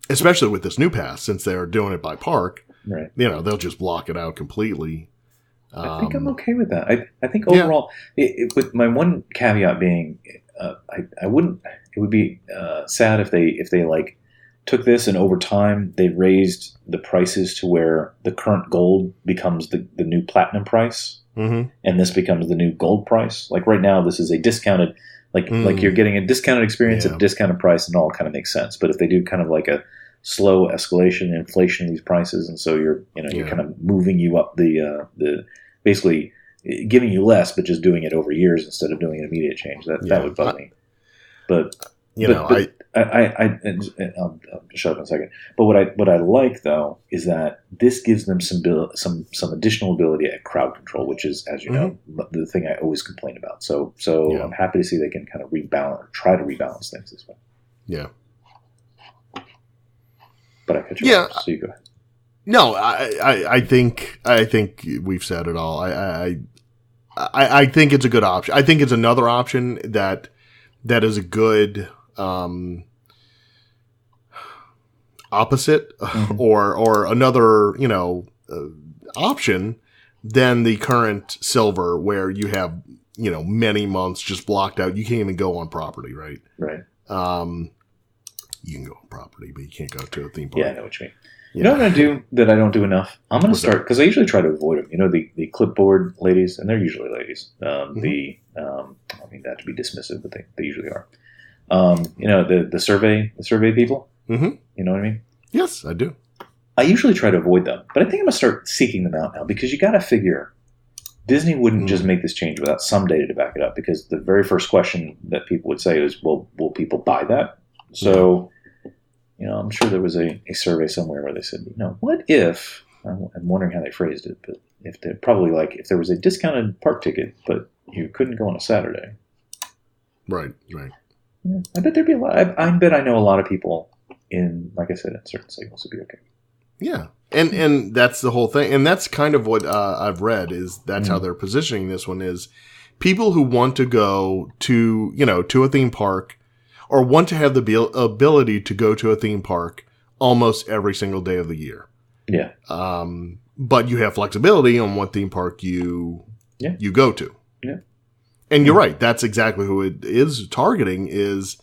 especially with this new pass, since they're doing it by park, Right. they'll just block it out completely. I think I'm okay with that. I think overall, with my one caveat being, I wouldn't. It would be sad if they like took this and over time they raised the prices to where the current gold becomes the new platinum price, Mm-hmm. and this becomes the new gold price. Like right now, this is a discounted, like you're getting a discounted experience at a discounted price, and all kind of makes sense. But if they do kind of like a slow escalation, inflation of these prices, and so you're kind of moving you up the basically giving you less, but just doing it over years instead of doing an immediate change. That would bug me. But I'll shut up in a second. But what I like though is that this gives them some additional ability at crowd control, which is, as you know, the thing I always complain about. So I'm happy to see they can kind of rebalance, or try to rebalance things this way. Yeah. But I cut you off, so you go ahead. No, I think we've said it all. I think it's a good option. I think it's another option that is a good opposite or another option than the current silver, where you have many months just blocked out. You can't even go on property, right? Right. You can go on property, but you can't go to a theme park. Yeah, I know what you mean. You know what I'm going to do that I don't do enough? I'm going to start, because I usually try to avoid them. The clipboard ladies, and they're usually ladies. I mean that to be dismissive, but they usually are. The survey people. Mm-hmm. You know what I mean? Yes, I do. I usually try to avoid them, but I think I'm going to start seeking them out now, because you got to figure Disney wouldn't just make this change without some data to back it up, because the very first question that people would say is, well, will people buy that? So, I'm sure there was a survey somewhere where they said, what if, I'm wondering how they phrased it, but if they're probably like, if there was a discounted park ticket, but you couldn't go on a Saturday. Right. Yeah, I bet there'd be a lot. I bet I know a lot of people in, like I said, in certain segments would be okay. Yeah. And that's the whole thing. And that's kind of what I've read is that's how they're positioning this one is people who want to go to, to a theme park or want to have the ability to go to a theme park almost every single day of the year. Yeah. But you have flexibility on what theme park you go to. Yeah. And you're right. That's exactly who it is targeting is,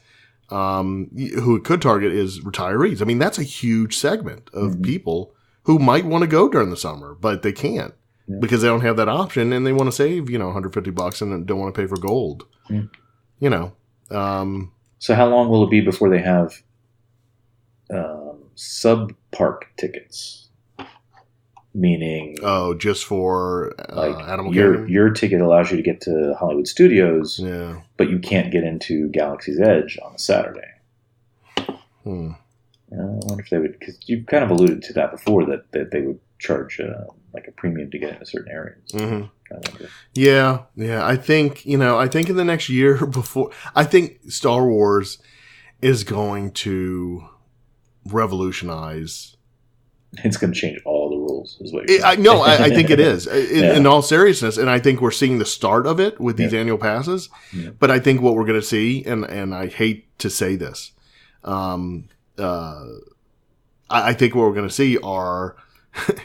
who it could target is retirees. I mean, that's a huge segment of people who might want to go during the summer, but they can't because they don't have that option and they want to save, $150 and don't want to pay for gold. So how long will it be before they have sub-park tickets? Meaning, just for Animal Kingdom? Your ticket allows you to get to Hollywood Studios, but you can't get into Galaxy's Edge on a Saturday. I wonder if they would, because you've kind of alluded to that before, that they would charge like a premium to get into certain areas. Mm-hmm. Yeah. I think in the next year I think Star Wars is going to revolutionize. It's going to change all the rules, is what I think it is. In all seriousness, and I think we're seeing the start of it with these annual passes. Yeah. But I think what we're going to see, and I hate to say this, I think what we're going to see are,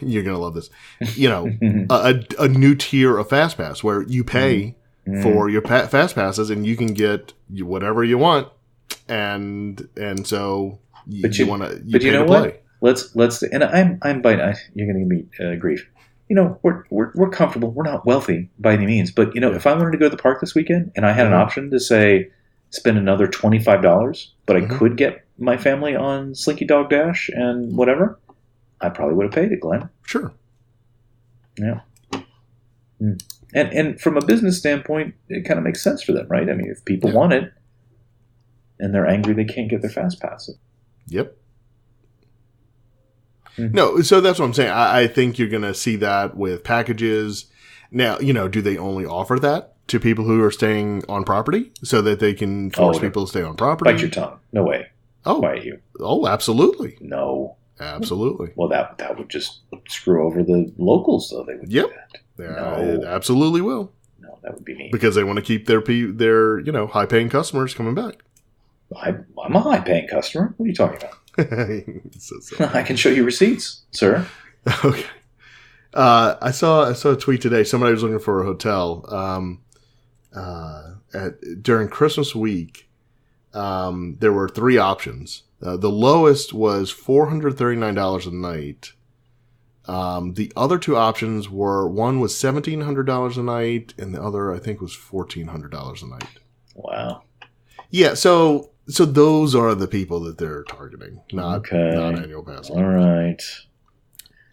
you're going to love this, a new tier of Fast Pass where you pay for your Fast Passes and you can get whatever you want, and so you want to. But you know what? Let's and I'm biting. You're going to give me grief. We're comfortable. We're not wealthy by any means, but if I wanted to go to the park this weekend and I had an option to say spend another $25, but I could get my family on Slinky Dog Dash and whatever, I probably would have paid it, Glenn. Sure. Yeah. And from a business standpoint, it kind of makes sense for them, right? I mean, if people want it and they're angry they can't get their fast pass. Yep. No, so that's what I'm saying. I think you're going to see that with packages. Now, do they only offer that to people who are staying on property so that they can force people to stay on property? Bite your tongue. No way. Oh, quiet you. Oh, absolutely. No. Absolutely. Well, that would just screw over the locals, though. They would do that. No. It absolutely will. No, that would be mean. Because they want to keep their high-paying customers coming back. I'm a high-paying customer. What are you talking about? So I can show you receipts, sir. Okay. I saw a tweet today. Somebody was looking for a hotel during Christmas week. There were 3 options. The lowest was $439 a night. The other 2 options were, one was $1,700 a night, and the other I think was $1,400 a night. Wow. Yeah. So those are the people that they're targeting, not annual pass. All right.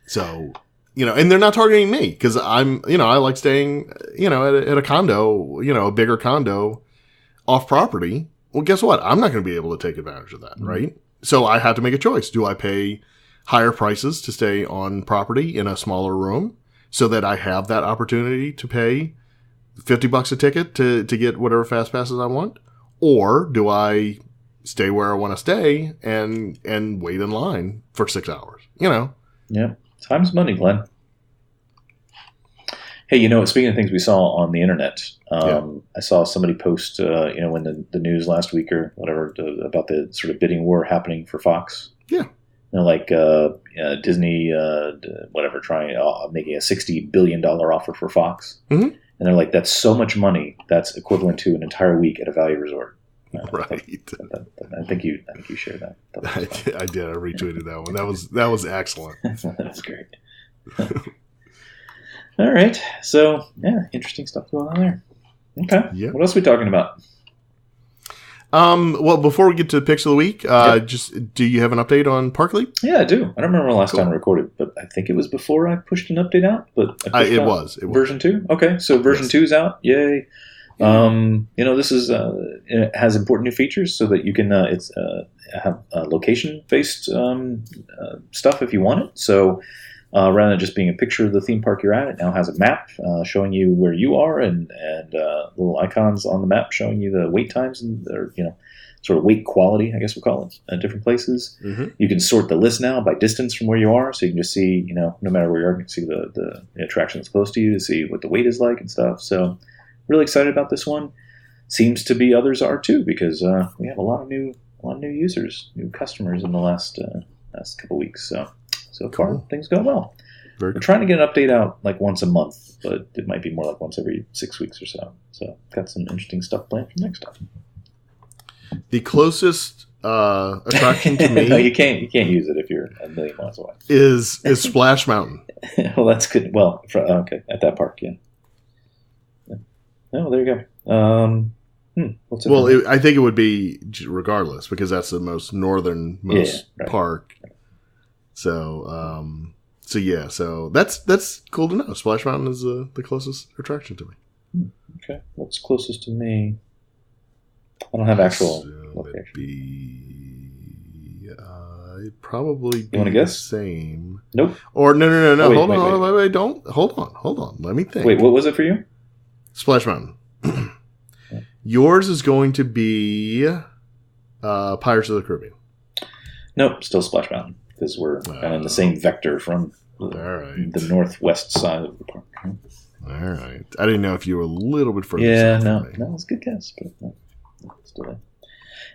So, and they're not targeting me because I'm, I like staying, at a condo, a bigger condo off property. Well, guess what? I'm not going to be able to take advantage of that, right? So I had to make a choice. Do I pay higher prices to stay on property in a smaller room so that I have that opportunity to pay $50 a ticket to get whatever fast passes I want? Or do I stay where I want to stay and wait in line for 6 hours? Yeah. Time's money, Glenn. Hey, speaking of things we saw on the internet, I saw somebody post, when the news last week or whatever about the sort of bidding war happening for Fox. Yeah. Like Disney, whatever, making a $60 billion offer for Fox. Mm-hmm. And they're like, that's so much money. That's equivalent to an entire week at a value resort. Right. I think you shared that. I did. I retweeted that one. That was excellent. That's great. All right. So, interesting stuff going on there. Okay. Yeah. What else are we talking about? Well, before we get to the picks of the week, just do you have an update on Parkleap? Yeah, I do. I don't remember the last time I recorded, but I think it was before I pushed an update out. But it was version 2. Okay, so version 2 is out. Yay! This is it has important new features so that you can have location-based stuff if you want it. So rather than just being a picture of the theme park you're at, it now has a map showing you where you are and little icons on the map showing you the wait times and sort of wait quality, I guess we'll call it, at different places. Mm-hmm. You can sort the list now by distance from where you are, so you can just see, no matter where you are, you can see the attraction that's close to you to see what the wait is like and stuff. So really excited about this one. Seems to be others are too, because we have a lot of new users, new customers in the last couple weeks. So far, things go well. We're trying to get an update out like once a month, but it might be more like once every 6 weeks or so. So got some interesting stuff planned for next time. The closest attraction to me, no, you can't use it if you're a million miles away. Is Splash Mountain. Well, that's good. Well, okay, at that park, yeah. Oh, there you go. What's it? Well, I think it would be regardless because that's the most northernmost park. So, so that's cool to know. Splash Mountain is the closest attraction to me. Okay, what's closest to me? I don't have actual location. It'd probably be the same. Nope. Or no. Wait, don't. Hold on. Let me think. Wait, what was it for you? Splash Mountain. Yours is going to be Pirates of the Caribbean. Nope, still Splash Mountain because we're kind of in the same vector from the northwest side of the park. All right. I didn't know if you were a little bit further. Yeah, no, it's a good guess, but no, still there.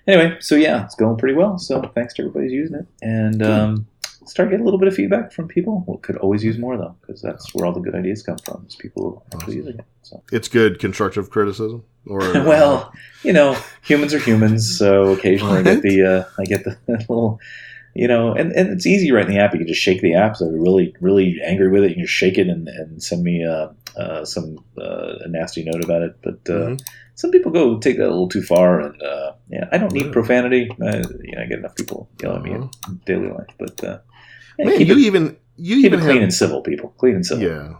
Anyway, so it's going pretty well. So thanks to everybody who's using it, and start getting a little bit of feedback from people. We could always use more though, because that's where all the good ideas come from. Is people actually using it. So it's good constructive criticism, or well, humans are humans, so occasionally I get the little. And it's easy right in the app. You can just shake the app. So if you're really, really angry with it, you can just shake it and send me a nasty note about it. But some people take that a little too far, and I don't need profanity. I get enough people yelling at me in daily life. But man, you even clean and civil, people. Clean and civil. Yeah,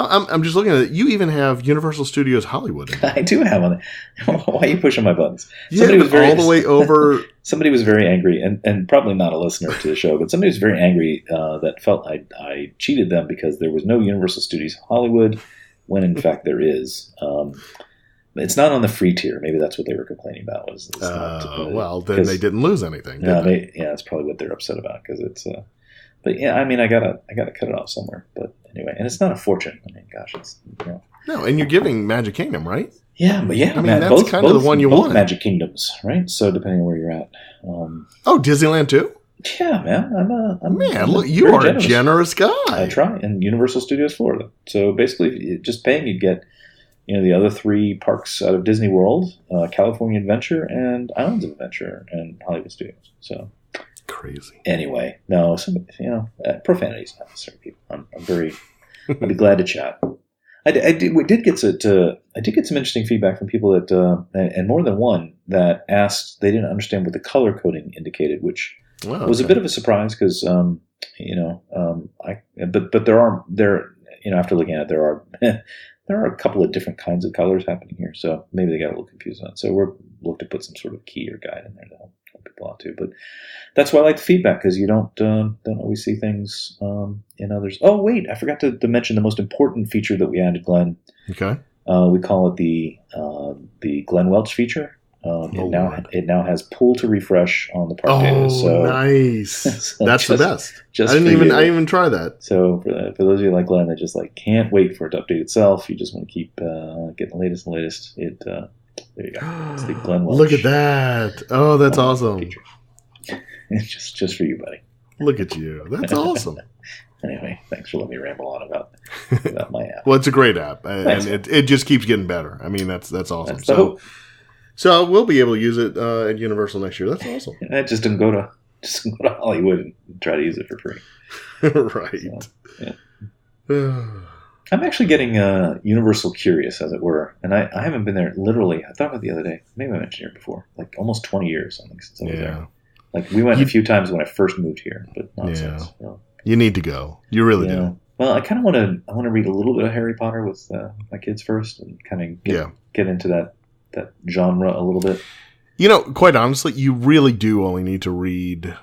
I'm just looking at it. You even have Universal Studios Hollywood in there. I do have one. Why are you pushing my buttons? Yeah, all the way over. Somebody was very angry, and probably not a listener to the show, but somebody was very angry that felt I cheated them because there was no Universal Studios Hollywood, when in fact there is. It's not on the free tier. Maybe that's what they were complaining about. Well, then they didn't lose anything. No, that's probably what they're upset about because it's. But yeah, I mean, I gotta cut it off somewhere. But anyway, and it's not a fortune. I mean, gosh, it's No, and you're giving Magic Kingdom, right? Yeah, but yeah, I mean, that's kind of the one you want. Magic Kingdoms, right? So depending on where you're at. Disneyland too. Yeah, man. Look, you are a generous guy. I try, and Universal Studios Florida. So basically, just paying, you'd get the other 3 parks out of Disney World, California Adventure, and Islands of Adventure, and Hollywood Studios. So. Crazy. Anyway, no, profanity is not necessary, people. I'd be glad to chat. I did get some interesting feedback from people that, and more than one, that asked they didn't understand what the color coding indicated, which was a bit of a surprise because, but after looking at it, there are a couple of different kinds of colors happening here, so maybe they got a little confused on it. So we'll look to put some sort of key or guide in there to help people out too. But that's why I like the feedback, because you don't always see things in others. Oh wait, I forgot to mention the most important feature that we added, Glenn. Okay. We call it the Glenn Welch feature. It now has pull to refresh on the park data. So nice. So that's the best. I didn't even try that. So for those of you like Glenn that just can't wait for it to update itself, you just want to keep getting the latest and latest. There you go. It's the Glenn Welch. Look at that. Oh, that's awesome. Feature. It's just for you, buddy. Look at you. That's awesome. Anyway, thanks for letting me ramble on about my app. Well, it's a great app, and it just keeps getting better. I mean, that's awesome. So we'll be able to use it at Universal next year. That's awesome. I just didn't go to Hollywood and try to use it for free. Right. So, yeah. I'm actually getting Universal curious, as it were, and I haven't been there literally. I thought about it the other day. Maybe I mentioned it before. Almost 20 years, I think, since I was there. We went a few times when I first moved here, but not since. So. You need to go. You really do. Well, I kind of want to read a little bit of Harry Potter with my kids first, and kind of get into that genre a little bit. Quite honestly, you really do only need to read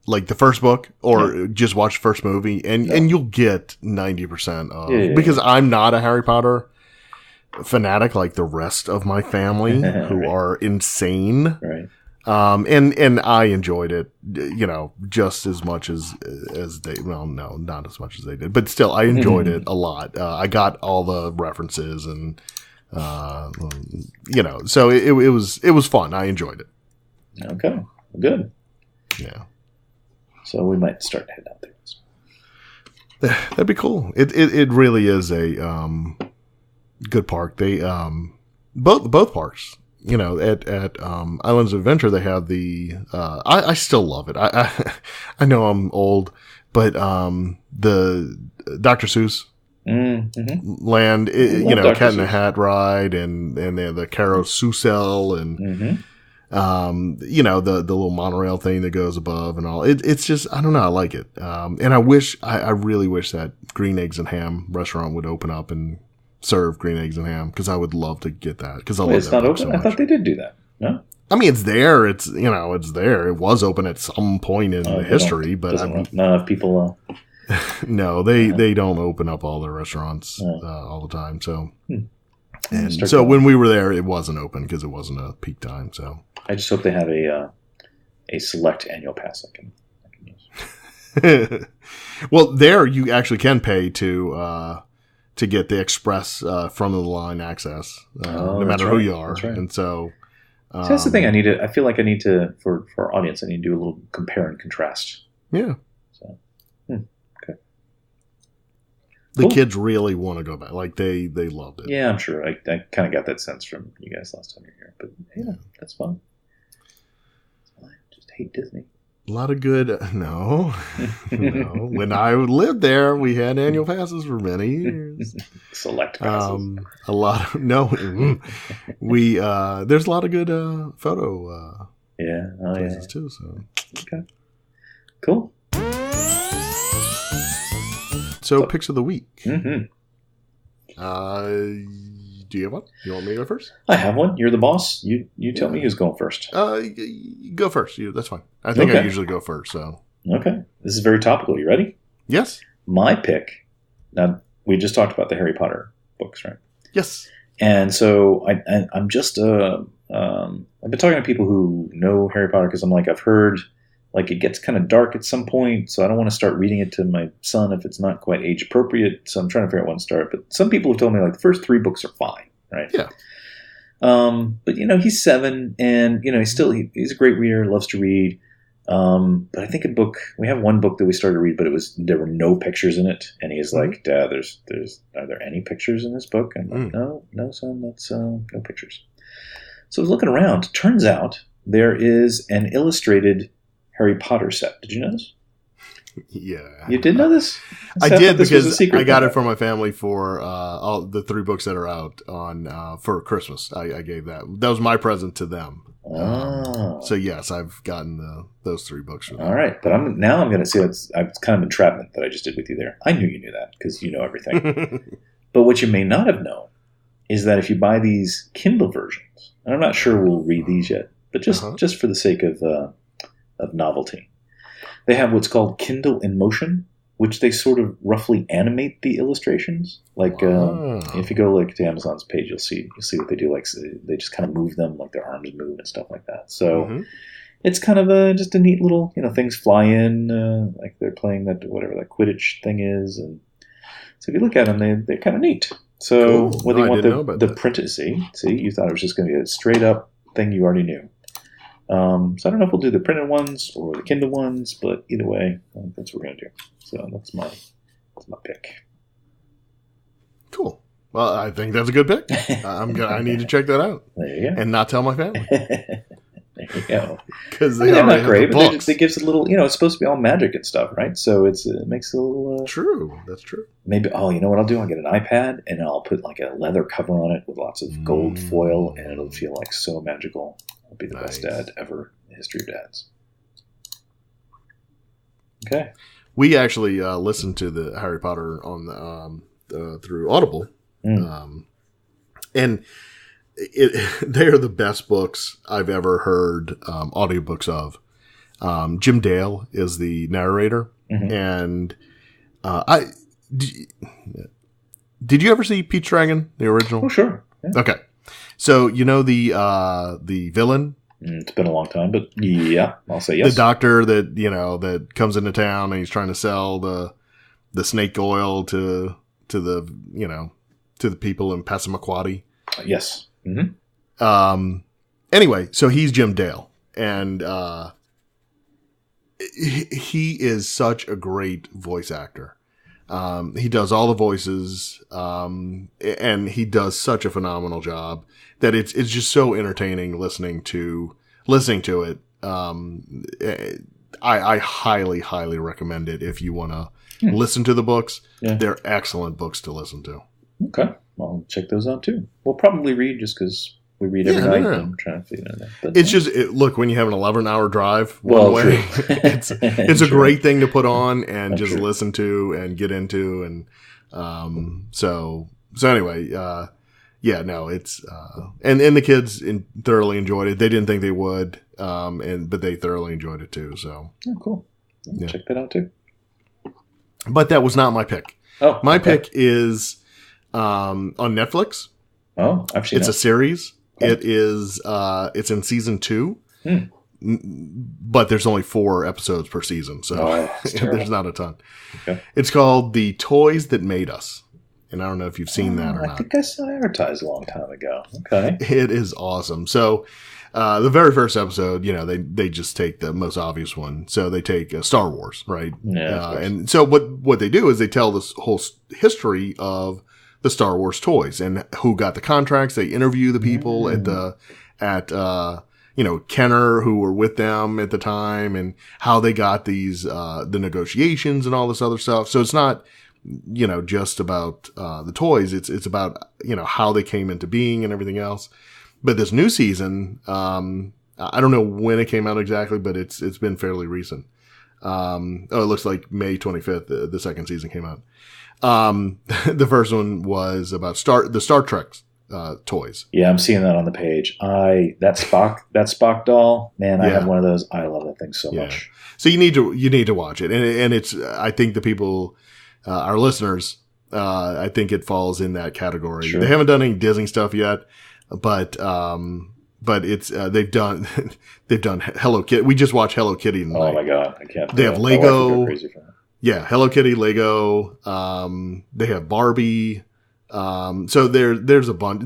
the first book or just watch the first movie, and you'll get 90% of because I'm not a Harry Potter fanatic like the rest of my family who are insane. Right. And I enjoyed it, just as much as they, well, no, not as much as they did, but still I enjoyed it a lot. I got all the references and, so it was fun. I enjoyed it. Okay. Good. Yeah. So we might start heading out there. That'd be cool. It really is a, good park. They, both parks. At Islands of Adventure, they have the. I still love it. I know I'm old, but the Dr. Seuss land, Cat in the Hat ride, and they have the Carousel, and the little monorail thing that goes above, and all. It's just, I don't know, I like it, and I really wish that Green Eggs and Ham restaurant would open up and serve green eggs and ham, because I would love to get that, because I love that book so much. I thought they did do that. No, I mean, it's there. It's there. It was open at some point in the history, but not enough people. No, they don't open up all their restaurants all the time. So, and so when we were there, it wasn't open because it wasn't a peak time. So I just hope they have a select annual pass I can use. Well, there you actually can pay to get the express front of the line access, no matter who you are. Right. And so that's the thing. I feel like I need to, for our audience, I need to do a little compare and contrast. Yeah. So, okay. The kids really want to go back. They loved it. Yeah, I'm sure. I kind of got that sense from you guys last time you were here. But that's fun. I just hate Disney. A lot of good. No. When I lived there, we had annual passes for many years. Select passes. A lot of we there's a lot of good photo places too. So okay, cool. So picks of the week. Mm-hmm. Do you have one? You want me to go first? I have one. You're the boss. You tell me who's going first. Go first. That's fine. I think I usually go first. So okay, this is very topical. You ready? Yes. My pick. Now we just talked about the Harry Potter books, right? Yes. And so I'm just I've been talking to people who know Harry Potter because I'm like I've heard like it gets kind of dark at some point, so I don't want to start reading it to my son if it's not quite age appropriate. So I'm trying to figure out when to start. But some people have told me like the first 3 books are fine, right? Yeah. But he's 7, and he's a great reader, loves to read. But I think we have one book that we started to read, but there were no pictures in it, and he's like, "Dad, are there any pictures in this book?" And I'm like, "No, son, that's no pictures." So I was looking around. Turns out there is an illustrated Harry Potter set. Did you know this? Yeah. You did know this? I did because I got it for my family for all the 3 books that are out on for Christmas. I gave that. That was my present to them. So yes, I've gotten those 3 books for them. All right, but I'm going to see it's kind of entrapment that I just did with you there. I knew you knew that because you know everything. But what you may not have known is that if you buy these Kindle versions, and I'm not sure we'll read these yet, but just for the sake of novelty, they have what's called Kindle in Motion, which they sort of roughly animate the illustrations. Like if you go like to Amazon's page, you'll see what they do. Like they just kind of move them, like their arms move and stuff like that. So it's kind of just a neat little, things fly in, like they're playing that whatever that Quidditch thing is, and so if you look at them, they're kind of neat. So cool. whether you want the printed, see, you thought it was just going to be a straight up thing you already knew. So I don't know if we'll do the printed ones or the Kindle ones, but either way, I think that's what we're going to do. So that's my pick. Cool. Well, I think that's a good pick. I need to check that out. There you go. And not tell my family. There you go. Because they're not great, but it gives it a little, it's supposed to be all magic and stuff, right? So it makes it a little... True. That's true. Maybe, you know what I'll do? I'll get an iPad and I'll put like a leather cover on it with lots of gold foil, and it'll feel like so magical. It'll be the best dad ever in the history of dads. Okay. We actually listened to the Harry Potter on through Audible, and they are the best books I've ever heard audiobooks of. Jim Dale is the narrator, and did you ever see Pete's Dragon, the original? Oh, sure. Yeah. Okay, so the villain. It's been a long time, but yeah, I'll say yes. The doctor that comes into town and he's trying to sell the snake oil to the people in Passamaquoddy. Yes. Mm-hmm. Anyway, so he's Jim Dale, and he is such a great voice actor. He does all the voices, and he does such a phenomenal job that it's just so entertaining listening to it. I highly, highly recommend it if you want to listen to the books. Yeah. They're excellent books to listen to. Okay. I'll check those out too. We'll probably read just because we read every night. No. I'm trying to figure it out. But, it's look, when you have an 11-hour drive one way, it's a great thing to put on and just listen to and get into. And so anyway, it's and the kids thoroughly enjoyed it. They didn't think they would, but they thoroughly enjoyed it too. So cool. Check that out too. But that was not my pick. Oh, my pick is on Netflix. Oh, I've seen it. It's a series. Okay. It is. It's in season 2, but there's only 4 episodes per season, so there's not a ton. Okay. It's called The Toys That Made Us. And I don't know if you've seen that or not. I think I saw it advertised a long time ago. Okay. It is awesome. So, the very first episode, they just take the most obvious one. So they take Star Wars, right? Yeah. And so what they do is they tell this whole history of the Star Wars toys and who got the contracts. They interview the people at Kenner who were with them at the time and how they got these, the negotiations and all this other stuff. So it's not, just about, the toys. It's about, how they came into being and everything else. But this new season, I don't know when it came out exactly, but it's been fairly recent. It looks like May 25th, the second season came out. The first one was about the Star Trek toys. Yeah, I'm seeing that on the page. That Spock doll, man, I Yeah. have one of those. I love that thing so much. So you need to watch it, and it's I think the people, our listeners, I think it falls in that category. Sure. They haven't done any Disney stuff yet, but it's they've done Hello Kitty. We just watched Hello Kitty tonight. Oh my god, I can't. They have my wife would Lego. go crazy for that. Yeah, Hello Kitty, Lego. They have Barbie. So there's a bunch,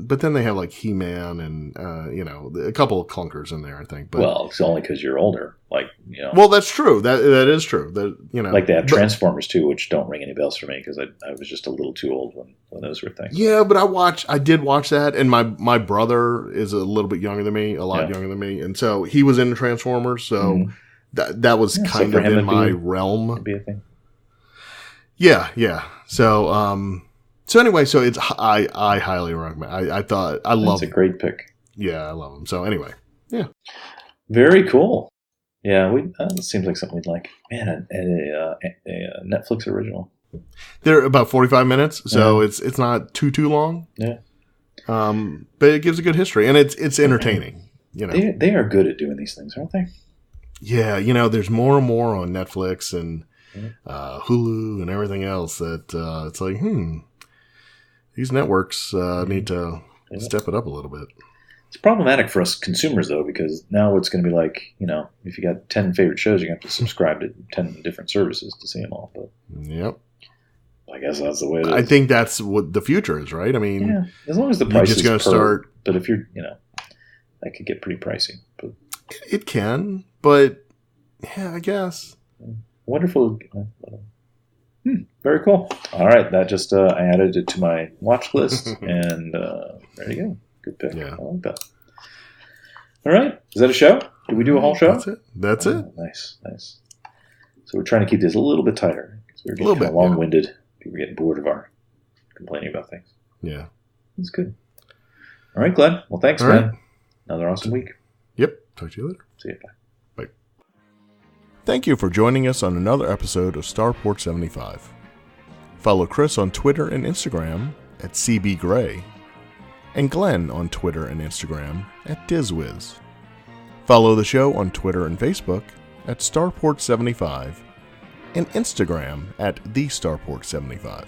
but then they have like He-Man and a couple of clunkers in there, I think. But Well, it's only because you're older. Like, well, that's true. That is true. That like they have Transformers too, which don't ring any bells for me because I was just a little too old when those were things. Yeah, but I did watch that, and my brother is a little bit younger than me, a lot younger than me, and so he was into Transformers. So that was Yeah, so kind for of him in it'd my be- realm. It'd be a thing. Yeah. So anyway, so it's I highly recommend. I thought I love. That's a great pick. Yeah, I love them. So anyway, Very cool. Yeah, it seems like something we'd like. Man, a Netflix original. they're about 45 minutes, so it's not too long. Yeah. But it gives a good history, and it's entertaining. They are good at doing these things, aren't they? Yeah, there's more and more on Netflix and Hulu and everything else that it's like, these networks need to step it up a little bit. It's problematic for us consumers, though, because now it's going to be like, if you got 10 favorite shows, you have to subscribe to 10 different services to see them all. But Yep. I guess that's the way it is. I think that's what the future is, right? I mean, Yeah, as long as the you're price just is gonna per, start- But if you're, that could get pretty pricey. But it can, but yeah, I guess. wonderful. Very cool. All right, that just I added it to my watch list, and there you go. Good pick. Yeah. I like that. All right, is that a show? Did we do a whole show? That's it. Oh, nice. So we're trying to keep this a little bit tighter because we're A getting little kind of bit, yeah. long-winded. People are getting bored of our complaining about things. Yeah. That's good. All right, Glenn. Well, thanks, All man. right. Another awesome week. Yep. Talk to you later. See you. Bye. Thank you for joining us on another episode of Starport 75. Follow Chris on Twitter and Instagram at CBGray, and Glenn on Twitter and Instagram at DizWiz. Follow the show on Twitter and Facebook at Starport75 and Instagram at TheStarport75.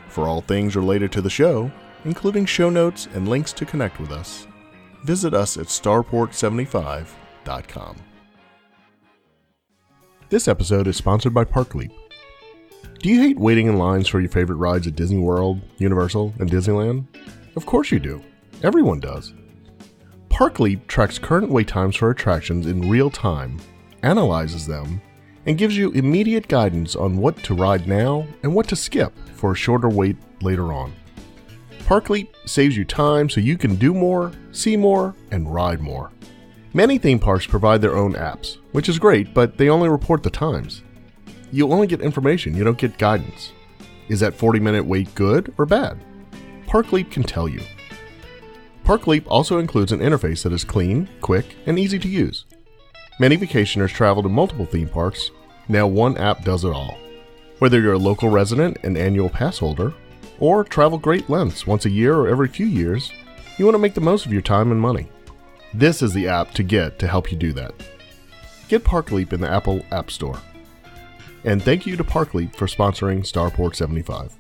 For all things related to the show, including show notes and links to connect with us, visit us at starport75.com. This episode is sponsored by Parkleap. Do you hate waiting in lines for your favorite rides at Disney World, Universal, and Disneyland? Of course you do. Everyone does. Parkleap tracks current wait times for attractions in real time, analyzes them, and gives you immediate guidance on what to ride now and what to skip for a shorter wait later on. Parkleap saves you time so you can do more, see more, and ride more. Many theme parks provide their own apps, which is great, but they only report the times. You only get information, you don't get guidance. Is that 40-minute wait good or bad? Parkleap can tell you. Parkleap also includes an interface that is clean, quick, and easy to use. Many vacationers travel to multiple theme parks. Now one app does it all. Whether you're a local resident and annual pass holder, or travel great lengths once a year or every few years, you want to make the most of your time and money. This is the app to get to help you do that. Get Parkleap in the Apple App Store. And thank you to Parkleap for sponsoring Starport 75.